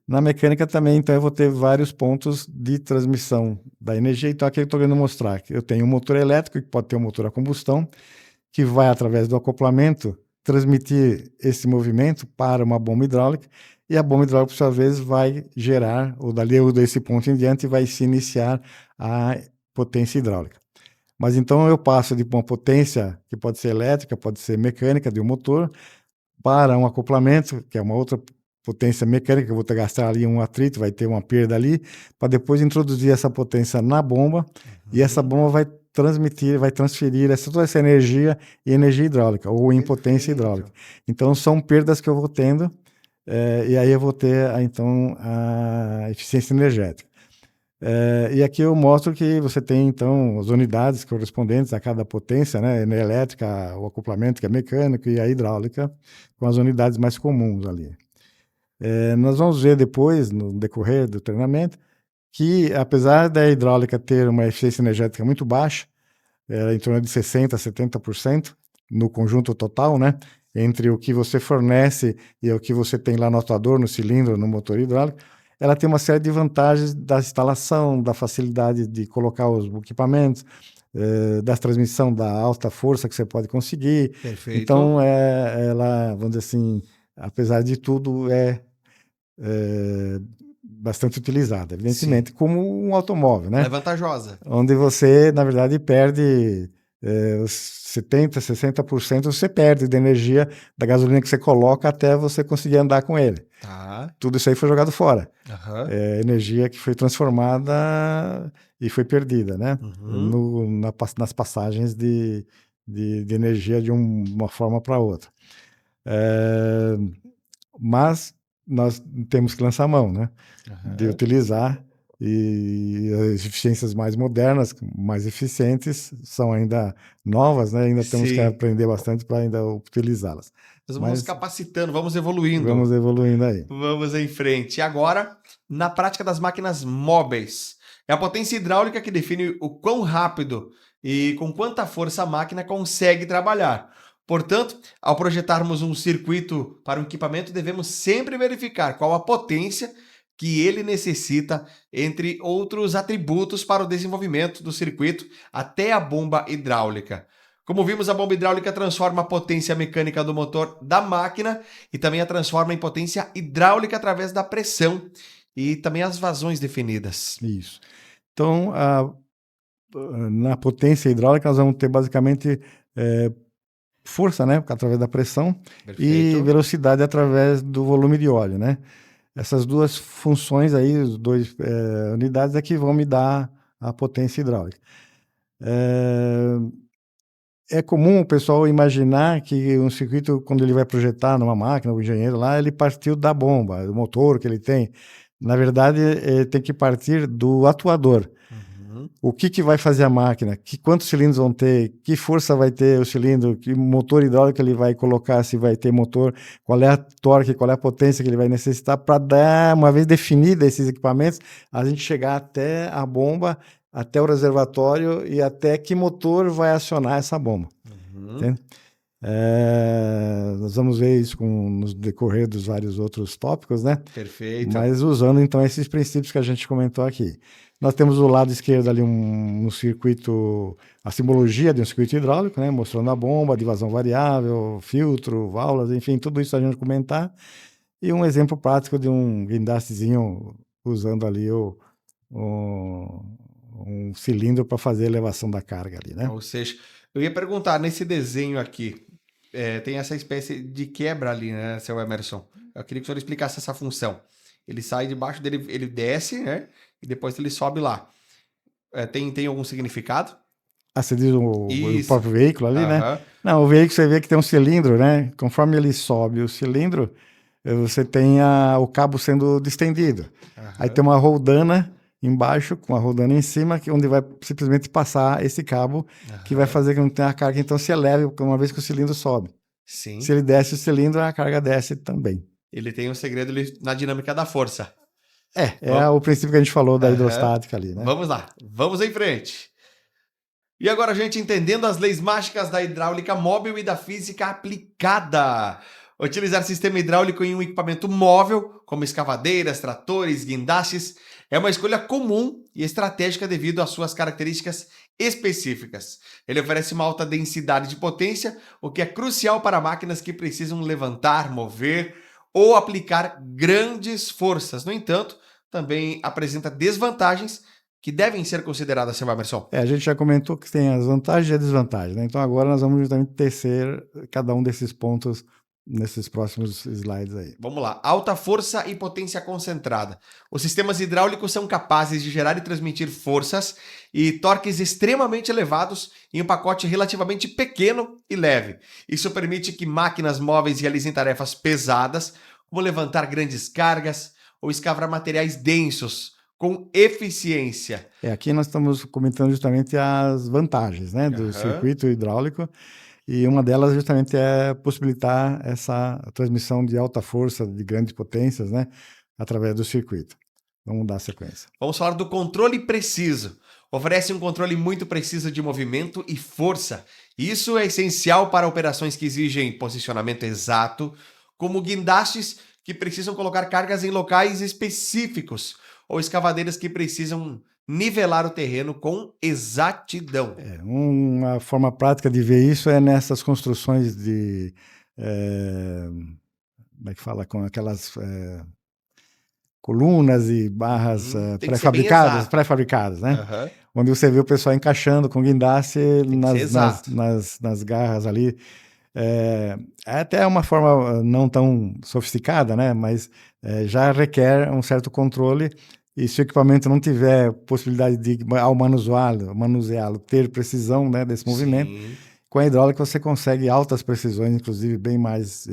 Na mecânica também, então eu vou ter vários pontos de transmissão da energia. Então aqui eu estou querendo mostrar que eu tenho um motor elétrico, que pode ter um motor a combustão, que vai através do acoplamento transmitir esse movimento para uma bomba hidráulica, e a bomba hidráulica, por sua vez, vai gerar, ou desse ponto em diante, vai se iniciar a potência hidráulica. Mas então eu passo de uma potência que pode ser elétrica, pode ser mecânica, de um motor, para um acoplamento, que é uma outra potência mecânica, que eu vou ter que gastar ali um atrito, vai ter uma perda ali, para depois introduzir essa potência na bomba, e essa bomba vai transferir toda essa energia em energia hidráulica, ou em potência hidráulica. Então são perdas que eu vou tendo, e aí eu vou ter, então, a eficiência energética. E aqui eu mostro que você tem, então, as unidades correspondentes a cada potência, né? A elétrica, o acoplamento, que é mecânico, e a hidráulica, com as unidades mais comuns ali. Nós vamos ver depois, no decorrer do treinamento, que apesar da hidráulica ter uma eficiência energética muito baixa, em torno de 60% a 70% no conjunto total, né? Entre o que você fornece e o que você tem lá no atuador, no cilindro, no motor hidráulico, ela tem uma série de vantagens da instalação, da facilidade de colocar os equipamentos, da transmissão da alta força que você pode conseguir. Perfeito. Então, ela, vamos dizer assim, apesar de tudo, é bastante utilizada, evidentemente, como um automóvel, né? É vantajosa. Onde você, na verdade, perde os 70%, 60% você perde de energia da gasolina que você coloca até você conseguir andar com ele. Tá. Tudo isso aí foi jogado fora. Uhum. Energia que foi transformada e foi perdida, né? Nas passagens de energia de uma forma para outra. Mas nós temos que lançar a mão, né? De utilizar, e as eficiências mais modernas, mais eficientes, são ainda novas, né? Ainda temos que aprender bastante para ainda utilizá-las. Nós vamos capacitando, vamos evoluindo. Vamos evoluindo aí. Vamos em frente. E agora, na prática das máquinas móveis. É a potência hidráulica que define o quão rápido e com quanta força a máquina consegue trabalhar. Portanto, ao projetarmos um circuito para um equipamento, devemos sempre verificar qual a potência que ele necessita, entre outros atributos para o desenvolvimento do circuito até a bomba hidráulica. Como vimos, a bomba hidráulica transforma a potência mecânica do motor da máquina e também a transforma em potência hidráulica através da pressão e também as vazões definidas. Isso. Então, na potência hidráulica, nós vamos ter basicamente força, né, através da pressão. Perfeito. E velocidade através do volume de óleo, né? Essas duas funções aí, as duas unidades é que vão me dar a potência hidráulica. É comum o pessoal imaginar que um circuito, quando ele vai projetar numa máquina, o engenheiro lá, ele partiu da bomba, do motor que ele tem. Na verdade, ele tem que partir do atuador. O que vai fazer a máquina? Quantos cilindros vão ter? Que força vai ter o cilindro? Que motor hidráulico ele vai colocar? Se vai ter motor? Qual é a torque? Qual é a potência que ele vai necessitar? Para dar, uma vez definida esses equipamentos, a gente chegar até a bomba, até o reservatório e até que motor vai acionar essa bomba. Entende? Nós vamos ver isso no decorrer dos vários outros tópicos, né? Perfeito. Mas usando, então, esses princípios que a gente comentou aqui. Nós temos do lado esquerdo ali um circuito, a simbologia de um circuito hidráulico, né? Mostrando a bomba, de vazão variável, filtro, válvulas, enfim, tudo isso a gente comentar. E um exemplo prático de um guindastezinho usando ali um cilindro para fazer a elevação da carga ali, né? Ou seja, eu ia perguntar, nesse desenho aqui, tem essa espécie de quebra ali, né, seu Emerson? Eu queria que o senhor explicasse essa função. Ele sai debaixo dele, ele desce, né? E depois ele sobe lá. Tem algum significado? Você diz o próprio veículo ali, né? Não, o veículo você vê que tem um cilindro, né? Conforme ele sobe o cilindro, você tem o cabo sendo distendido. Aí tem uma roldana embaixo, com a roldana em cima, onde vai simplesmente passar esse cabo, que vai fazer que não tenha a carga, então se eleve uma vez que o cilindro sobe. Sim. Se ele desce o cilindro, a carga desce também. Ele tem um segredo na dinâmica da força. O princípio que a gente falou da hidrostática ali, né? Vamos lá, vamos em frente. E agora a gente entendendo as leis mágicas da hidráulica móvel e da física aplicada. Utilizar sistema hidráulico em um equipamento móvel, como escavadeiras, tratores, guindastes, é uma escolha comum e estratégica devido às suas características específicas. Ele oferece uma alta densidade de potência, o que é crucial para máquinas que precisam levantar, mover ou aplicar grandes forças. No entanto, também apresenta desvantagens que devem ser consideradas, Sr. Emerson. A gente já comentou que tem as vantagens e as desvantagens, né? Então agora nós vamos justamente tecer cada um desses pontos nesses próximos slides aí. Vamos lá. Alta força e potência concentrada. Os sistemas hidráulicos são capazes de gerar e transmitir forças e torques extremamente elevados em um pacote relativamente pequeno e leve. Isso permite que máquinas móveis realizem tarefas pesadas, como levantar grandes cargas ou escavar materiais densos, com eficiência. Aqui nós estamos comentando justamente as vantagens, né, do circuito hidráulico, e uma delas justamente é possibilitar essa transmissão de alta força, de grandes potências, né, através do circuito. Vamos dar sequência. Vamos falar do controle preciso. Oferece um controle muito preciso de movimento e força. Isso é essencial para operações que exigem posicionamento exato, como guindastes que precisam colocar cargas em locais específicos, ou escavadeiras que precisam nivelar o terreno com exatidão. Uma forma prática de ver isso é nessas construções de... como é que fala? Com aquelas colunas e barras pré-fabricadas, né? Onde você vê o pessoal encaixando com guindaste nas garras ali. É até uma forma não tão sofisticada, né? Mas já requer um certo controle, e se o equipamento não tiver possibilidade de, ao manuseá-lo, ter precisão, né, desse movimento, com a hidráulica você consegue altas precisões, inclusive bem mais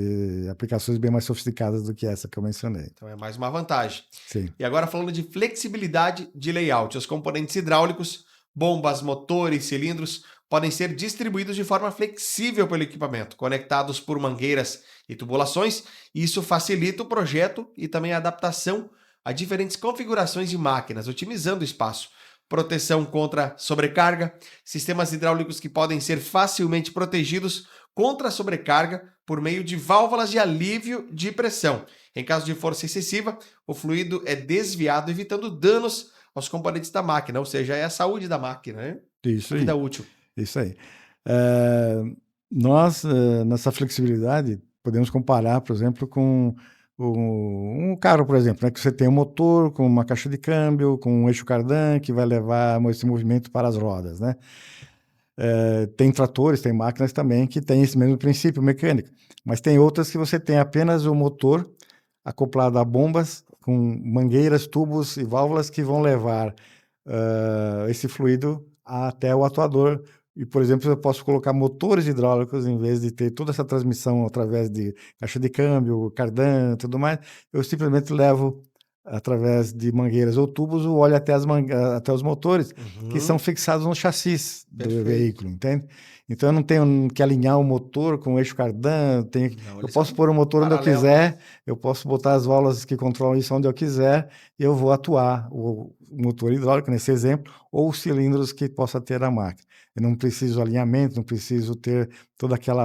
aplicações bem mais sofisticadas do que essa que eu mencionei. Então é mais uma vantagem. Sim. E agora falando de flexibilidade de layout, os componentes hidráulicos, bombas, motores, cilindros, podem ser distribuídos de forma flexível pelo equipamento, conectados por mangueiras e tubulações. Isso facilita o projeto e também a adaptação a diferentes configurações de máquinas, otimizando o espaço. Proteção contra sobrecarga, sistemas hidráulicos que podem ser facilmente protegidos contra a sobrecarga por meio de válvulas de alívio de pressão. Em caso de força excessiva, o fluido é desviado, evitando danos aos componentes da máquina, ou seja, é a saúde da máquina, né? Isso aí. Vida útil. Isso aí. Nós, nessa flexibilidade, podemos comparar, por exemplo, com um carro, por exemplo, né, que você tem um motor com uma caixa de câmbio, com um eixo cardan que vai levar esse movimento para as rodas, né? Tem tratores, tem máquinas também que têm esse mesmo princípio mecânico, mas tem outras que você tem apenas o motor acoplado a bombas com mangueiras, tubos e válvulas que vão levar esse fluido até o atuador. E, por exemplo, eu posso colocar motores hidráulicos, em vez de ter toda essa transmissão através de caixa de câmbio, cardan, tudo mais, eu simplesmente levo, através de mangueiras ou tubos, o óleo até os motores, que são fixados no chassi do veículo, entende? Então, eu não tenho que alinhar o motor com o eixo cardan, eu posso pôr o motor onde eu quiser, eu posso botar as válvulas que controlam isso onde eu quiser, e eu vou atuar o motor hidráulico, nesse exemplo, ou os cilindros que possa ter a máquina. Eu não preciso alinhamento, não preciso ter todo aquele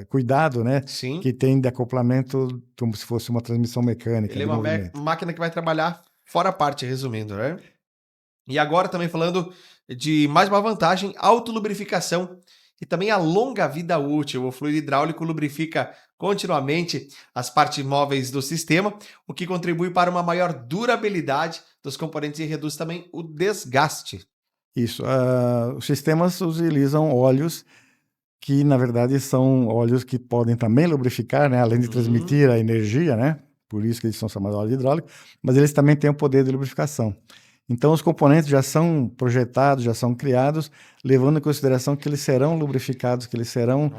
cuidado, né? Sim. Que tem de acoplamento, como se fosse uma transmissão mecânica. Ele é uma máquina que vai trabalhar fora a parte, resumindo, né? E agora também falando de mais uma vantagem, autolubrificação e também a longa vida útil. O fluido hidráulico lubrifica continuamente as partes móveis do sistema, o que contribui para uma maior durabilidade dos componentes e reduz também o desgaste. Isso. Os sistemas utilizam óleos que, na verdade, são óleos que podem também lubrificar, né? Além de transmitir a energia, né? Por isso que eles são chamados de óleo hidráulico, mas eles também têm o poder de lubrificação. Então, os componentes já são projetados, já são criados, levando em consideração que eles serão lubrificados, que eles serão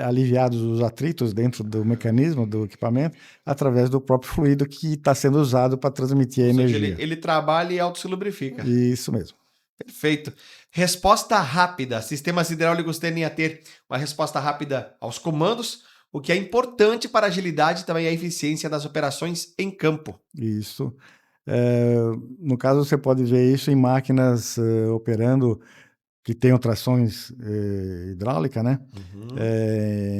aliviados os atritos dentro do mecanismo do equipamento, através do próprio fluido que está sendo usado para transmitir a energia. Ele trabalha e auto se lubrifica. Isso mesmo. Perfeito. Resposta rápida. Sistemas hidráulicos tendem a ter uma resposta rápida aos comandos, o que é importante para a agilidade e também a eficiência das operações em campo. Isso. No caso, você pode ver isso em máquinas operando que tenham trações hidráulica, né?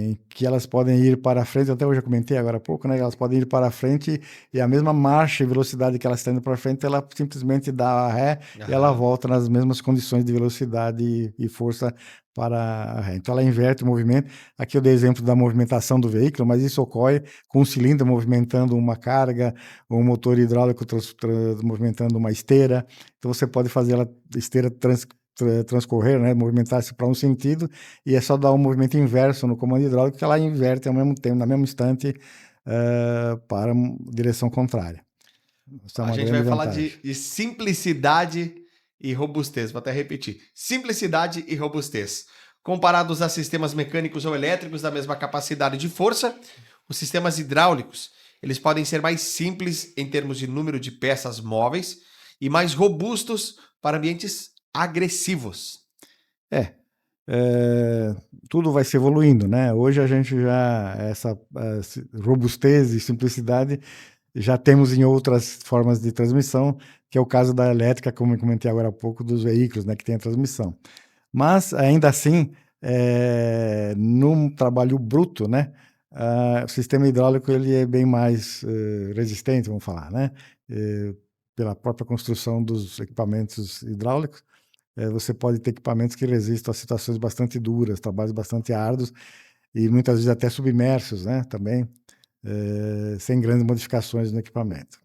Em que elas podem ir para frente, até hoje eu comentei agora há pouco, né? Elas podem ir para frente e a mesma marcha e velocidade que elas estão indo para frente, ela simplesmente dá a ré e ela volta nas mesmas condições de velocidade e força para a ré. Então ela inverte o movimento. Aqui eu dei exemplo da movimentação do veículo, mas isso ocorre com um cilindro movimentando uma carga, ou um motor hidráulico movimentando uma esteira. Então você pode fazer a esteira transcorrer, né, movimentar-se para um sentido, e é só dar um movimento inverso no comando hidráulico que ela inverte ao mesmo tempo, no mesmo instante, para a direção contrária. Isso é uma A gente grande vai falar vantagem. de simplicidade e robustez. Vou até repetir. Simplicidade e robustez. Comparados a sistemas mecânicos ou elétricos da mesma capacidade de força, os sistemas hidráulicos, eles podem ser mais simples em termos de número de peças móveis e mais robustos para ambientes agressivos. Tudo vai se evoluindo, né? Hoje a gente já, essa robustez e simplicidade já temos em outras formas de transmissão, que é o caso da elétrica, como eu comentei agora há pouco, dos veículos, né, que tem a transmissão. Mas, ainda assim, num trabalho bruto, né, o sistema hidráulico ele é bem mais resistente, vamos falar, né? Pela própria construção dos equipamentos hidráulicos, você pode ter equipamentos que resistam a situações bastante duras, trabalhos bastante árduos e muitas vezes até submersos, né, também, sem grandes modificações no equipamento.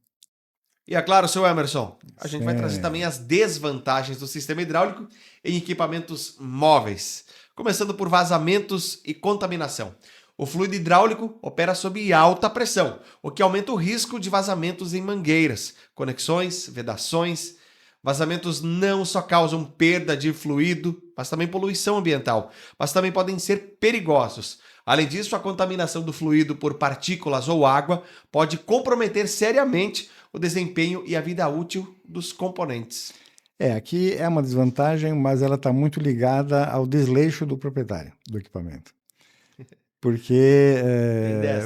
E é claro, seu Emerson, a gente vai trazer Sim. também as desvantagens do sistema hidráulico em equipamentos móveis, começando por vazamentos e contaminação. O fluido hidráulico opera sob alta pressão, o que aumenta o risco de vazamentos em mangueiras, conexões, vedações. Vazamentos não só causam perda de fluido, mas também poluição ambiental, mas também podem ser perigosos. Além disso, a contaminação do fluido por partículas ou água pode comprometer seriamente o desempenho e a vida útil dos componentes. Aqui é uma desvantagem, mas ela está muito ligada ao desleixo do proprietário do equipamento. Porque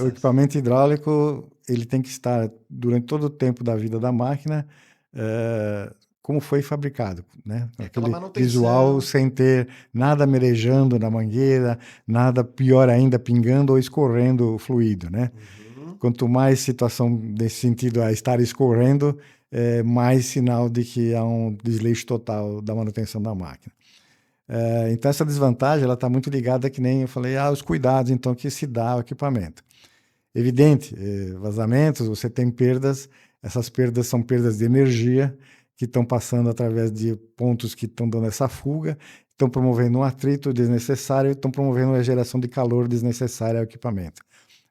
o equipamento hidráulico ele tem que estar durante todo o tempo da vida da máquina como foi fabricado, né? Aquele visual sem ter nada merejando na mangueira, nada pior ainda pingando ou escorrendo o fluido, né? Quanto mais situação desse sentido a estar escorrendo, mais sinal de que há um desleixo total da manutenção da máquina. Então essa desvantagem ela está muito ligada, que nem eu falei, aos cuidados então que se dá ao equipamento. Evidente, vazamentos, você tem perdas, essas perdas são perdas de energia que estão passando através de pontos que estão dando essa fuga, estão promovendo um atrito desnecessário, estão promovendo a geração de calor desnecessária ao equipamento.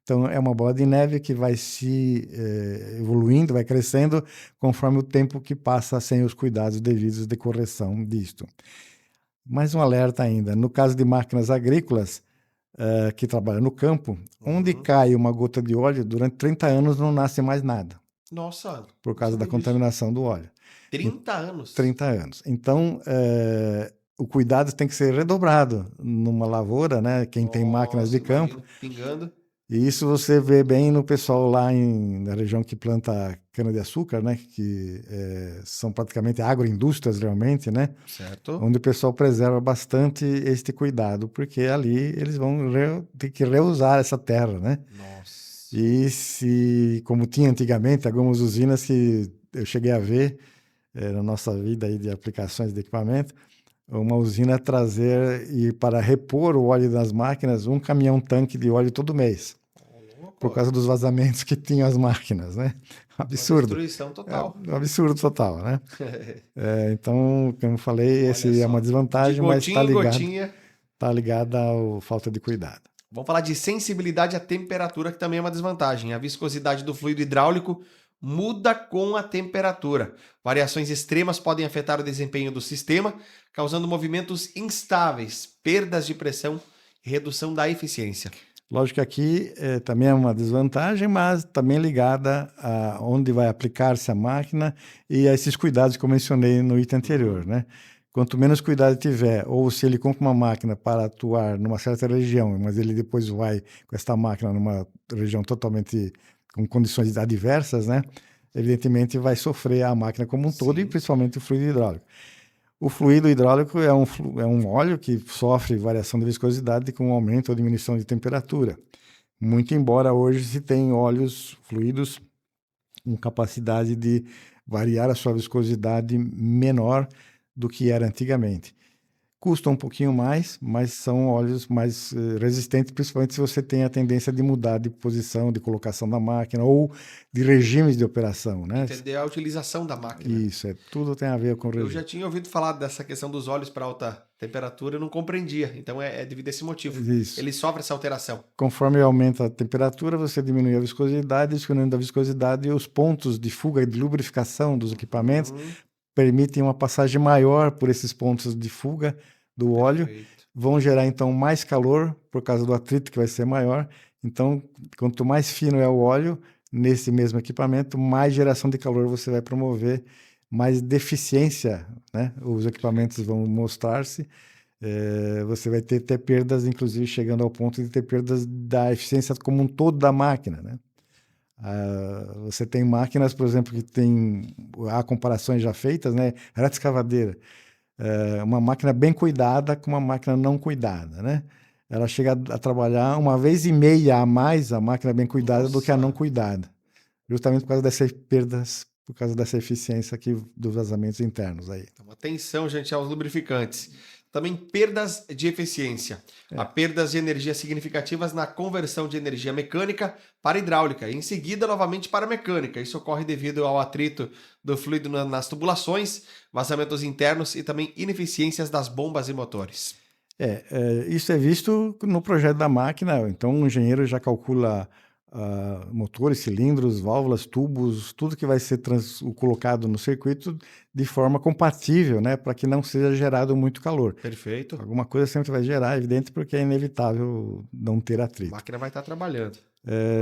Então, é uma bola de neve que vai se evoluindo, vai crescendo, conforme o tempo que passa sem os cuidados devidos de correção disto. Mais um alerta ainda, no caso de máquinas agrícolas, que trabalham no campo, onde cai uma gota de óleo, durante 30 anos não nasce mais nada. Nossa! Por causa da contaminação do óleo. 30 anos? 30 anos. Então, o cuidado tem que ser redobrado numa lavoura, né? Quem tem máquinas de campo. Pingando. E isso você vê bem no pessoal lá na região que planta cana-de-açúcar, né? Que são praticamente agroindústrias realmente, né? Certo. Onde o pessoal preserva bastante este cuidado, porque ali eles vão ter que reusar essa terra, né? Nossa. E como tinha antigamente, algumas usinas que eu cheguei a ver na nossa vida aí de aplicações de equipamento, uma usina trazer e para repor o óleo das máquinas, um caminhão-tanque de óleo todo mês. Por causa dos vazamentos que tinham as máquinas, né? Absurdo. Uma destruição total. Um absurdo total, né? Então, como eu falei, esse é uma desvantagem, mas está ligada à falta de cuidado. Vamos falar de sensibilidade à temperatura, que também é uma desvantagem. A viscosidade do fluido hidráulico muda com a temperatura. Variações extremas podem afetar o desempenho do sistema, causando movimentos instáveis, perdas de pressão e redução da eficiência. Lógico que aqui também é uma desvantagem, mas também ligada a onde vai aplicar-se a máquina e a esses cuidados que eu mencionei no item anterior, né? Quanto menos cuidado tiver, ou se ele compra uma máquina para atuar numa certa região, mas ele depois vai com esta máquina numa região totalmente com condições adversas, né? Evidentemente vai sofrer a máquina como um todo e principalmente o fluido hidráulico. O fluido hidráulico é um óleo que sofre variação de viscosidade com aumento ou diminuição de temperatura. Muito embora hoje se tenha óleos fluidos com capacidade de variar a sua viscosidade menor do que era antigamente. Custam um pouquinho mais, mas são óleos mais resistentes, principalmente se você tem a tendência de mudar de posição, de colocação da máquina ou de regimes de operação, né? Entender a utilização da máquina. Isso, tudo tem a ver com Eu regime. já tinha ouvido falar dessa questão dos óleos para alta temperatura, eu não compreendia. Então é devido a esse motivo. Isso. Ele sofre essa alteração. Conforme aumenta a temperatura, você diminui a viscosidade, diminuindo a viscosidade, e os pontos de fuga e de lubrificação dos equipamentos permitem uma passagem maior por esses pontos de fuga do óleo. Perfeito. Vão gerar, então, mais calor por causa do atrito que vai ser maior. Então, quanto mais fino é o óleo nesse mesmo equipamento, mais geração de calor você vai promover, mais deficiência, né? Os equipamentos vão mostrar-se. Você vai ter até perdas, inclusive chegando ao ponto de ter perdas da eficiência como um todo da máquina, né? Você tem máquinas, por exemplo, há comparações já feitas, né? Retroescavadeira. Uma máquina bem cuidada com uma máquina não cuidada, né? Ela chega a trabalhar 1,5 vezes a mais a máquina bem cuidada do que a não cuidada, justamente por causa dessas perdas, por causa dessa eficiência aqui dos vazamentos internos aí. Então, atenção, gente, aos lubrificantes. Também perdas de eficiência. Há perdas de energia significativas na conversão de energia mecânica para hidráulica e em seguida novamente para mecânica. Isso ocorre devido ao atrito do fluido nas tubulações, vazamentos internos e também ineficiências das bombas e motores. Isso é visto no projeto da máquina. Então o engenheiro já calcula motores, cilindros, válvulas, tubos, tudo que vai ser colocado no circuito de forma compatível, né, para que não seja gerado muito calor. Perfeito. Alguma coisa sempre vai gerar, evidente, porque é inevitável não ter atrito. A máquina vai estar trabalhando.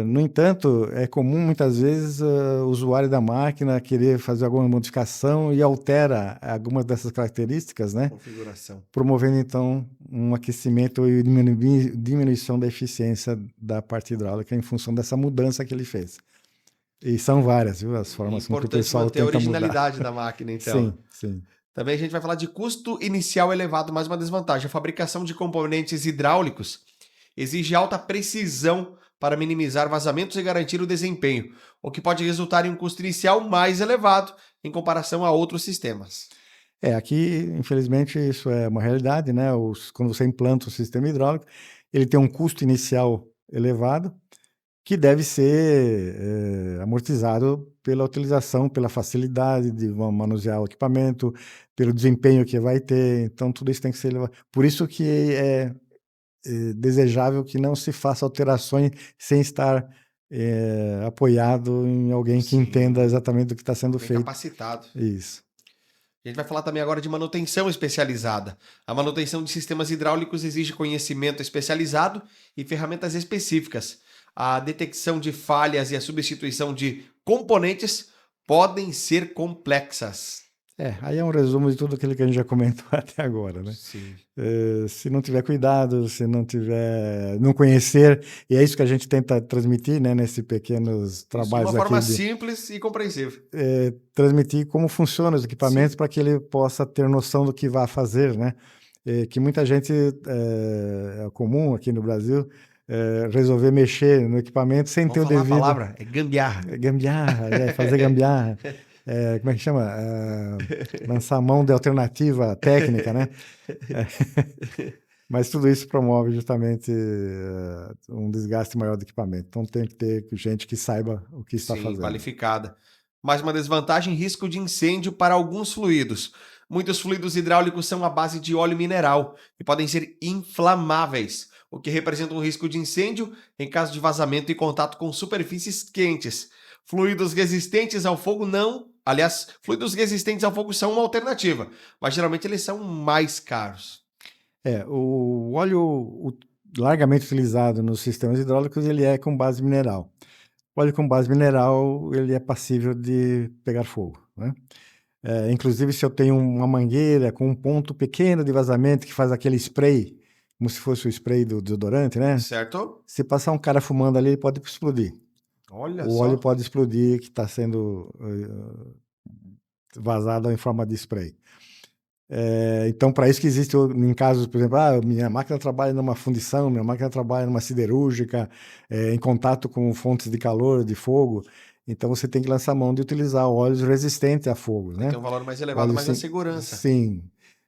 No entanto, é comum muitas vezes o usuário da máquina querer fazer alguma modificação e altera algumas dessas características, né? Configuração. Promovendo então um aquecimento e diminuição da eficiência da parte hidráulica em função dessa mudança que ele fez. E são várias, viu? As formas com que o pessoal manter a tenta originalidade mudar. da máquina, então. Sim. Também a gente vai falar de custo inicial elevado, mais uma desvantagem. A fabricação de componentes hidráulicos exige alta precisão para minimizar vazamentos e garantir o desempenho, o que pode resultar em um custo inicial mais elevado em comparação a outros sistemas. Aqui, infelizmente, isso é uma realidade, né? Quando você implanta o sistema hidráulico, ele tem um custo inicial elevado, que deve ser amortizado pela utilização, pela facilidade de manusear o equipamento, pelo desempenho que vai ter. Então, tudo isso tem que ser levado. Por isso que é desejável que não se faça alterações sem estar apoiado em alguém que entenda exatamente o que está sendo feito. Capacitado. Isso. A gente vai falar também agora de manutenção especializada. A manutenção de sistemas hidráulicos exige conhecimento especializado e ferramentas específicas. A detecção de falhas e a substituição de componentes podem ser complexas. Aí é um resumo de tudo aquilo que a gente já comentou até agora, né? Sim. Se não tiver cuidado, se não conhecer, e é isso que a gente tenta transmitir, né, nesses pequenos trabalhos de uma forma aqui simples e compreensível. Transmitir como funcionam os equipamentos para que ele possa ter noção do que vai fazer, né? Que muita gente, é comum aqui no Brasil, resolver mexer no equipamento sem ter o devido... Vamos falar a palavra, é gambiarra. Gambiarra, fazer gambiarra. Como é que chama? Lançar a mão de alternativa técnica, né? Mas tudo isso promove justamente um desgaste maior do equipamento. Então tem que ter gente que saiba o que está fazendo. Qualificada. Mais uma desvantagem, risco de incêndio para alguns fluidos. Muitos fluidos hidráulicos são à base de óleo mineral e podem ser inflamáveis, o que representa um risco de incêndio em caso de vazamento e contato com superfícies quentes. Fluidos resistentes ao fogo fluidos resistentes ao fogo são uma alternativa, mas geralmente eles são mais caros. O óleo largamente utilizado nos sistemas hidráulicos, ele é com base mineral. O óleo com base mineral, ele é passível de pegar fogo, né? Inclusive, se eu tenho uma mangueira com um ponto pequeno de vazamento que faz aquele spray, como se fosse o spray do desodorante, né? Certo. Se passar um cara fumando ali, ele pode explodir. Olha o óleo pode explodir que está sendo vazado em forma de spray. Então, para isso que existe, em casos, por exemplo, minha máquina trabalha numa fundição, minha máquina trabalha numa siderúrgica, em contato com fontes de calor, de fogo. Então, você tem que lançar mão de utilizar óleos resistentes a fogo, né? Tem um valor mais elevado, mas a segurança. Sim.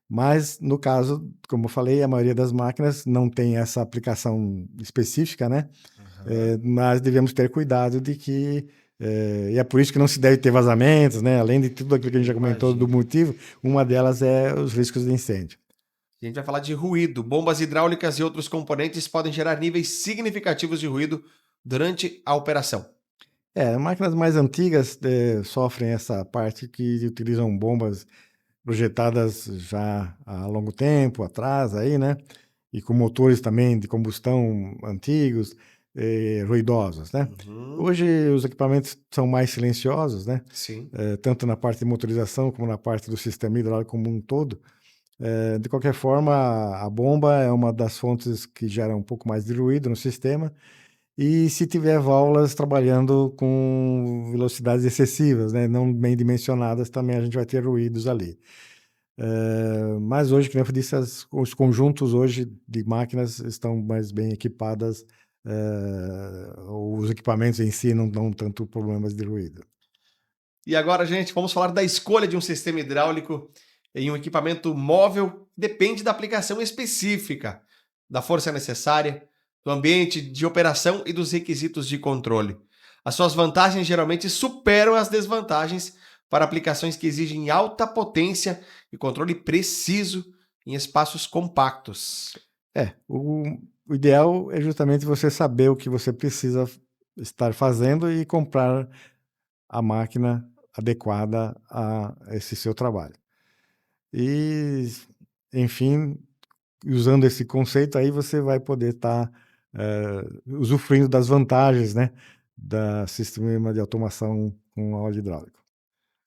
Mas, no caso, como eu falei, a maioria das máquinas não tem essa aplicação específica, né? Mas devemos ter cuidado de que... e é por isso que não se deve ter vazamentos, né? Além de tudo aquilo que a gente já comentou do motivo, uma delas é os riscos de incêndio. A gente vai falar de ruído. Bombas hidráulicas e outros componentes podem gerar níveis significativos de ruído durante a operação. Máquinas mais antigas sofrem essa parte que utilizam bombas projetadas já há longo tempo atrás, aí, né? E com motores também de combustão antigos, ruidosos, né? Hoje os equipamentos são mais silenciosos, né? Sim. Tanto na parte de motorização como na parte do sistema hidráulico como um todo. De qualquer forma, a bomba é uma das fontes que gera um pouco mais de ruído no sistema. E se tiver válvulas trabalhando com velocidades excessivas, né, não bem dimensionadas, também a gente vai ter ruídos ali. Mas hoje, como eu disse, os conjuntos hoje de máquinas estão mais bem equipadas, os equipamentos em si não dão tanto problemas de ruído. E agora, gente, vamos falar da escolha de um sistema hidráulico em um equipamento móvel. Depende da aplicação específica, da força necessária, do ambiente de operação e dos requisitos de controle. As suas vantagens geralmente superam as desvantagens para aplicações que exigem alta potência e controle preciso em espaços compactos. O ideal é justamente você saber o que você precisa estar fazendo e comprar a máquina adequada a esse seu trabalho. E, enfim, usando esse conceito aí, você vai poder estar usufruindo das vantagens, né, da sistema de automação com óleo hidráulico.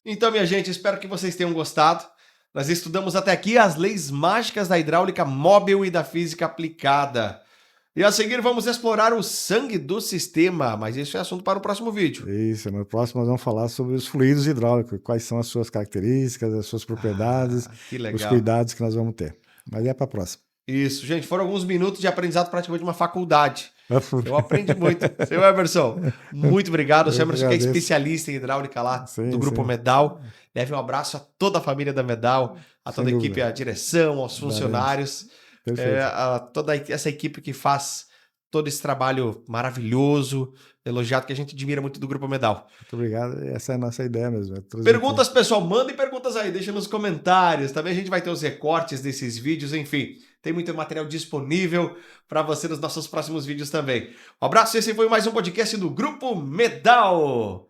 Então, minha gente, espero que vocês tenham gostado. Nós estudamos até aqui as leis mágicas da hidráulica móvel e da física aplicada. E a seguir vamos explorar o sangue do sistema, mas isso é assunto para o próximo vídeo. Isso, no próximo nós vamos falar sobre os fluidos hidráulicos, quais são as suas características, as suas propriedades, que legal. os cuidados que nós vamos ter. Mas é para a próxima. Isso, gente, foram alguns minutos de aprendizado praticamente de uma faculdade. Eu aprendi muito. Seu Emerson, muito obrigado. O seu Emerson que é especialista em hidráulica lá do Grupo Medal. Leve um abraço a toda a família da Medal, a toda a equipe, a direção, aos funcionários, a toda essa equipe que faz todo esse trabalho maravilhoso, elogiado, que a gente admira muito do Grupo Medal. Muito obrigado. Essa é a nossa ideia mesmo. Perguntas, pessoal, mandem perguntas aí, deixa nos comentários. Também a gente vai ter os recortes desses vídeos, enfim. Tem muito material disponível para você nos nossos próximos vídeos também. Um abraço, esse foi mais um podcast do Grupo Medal.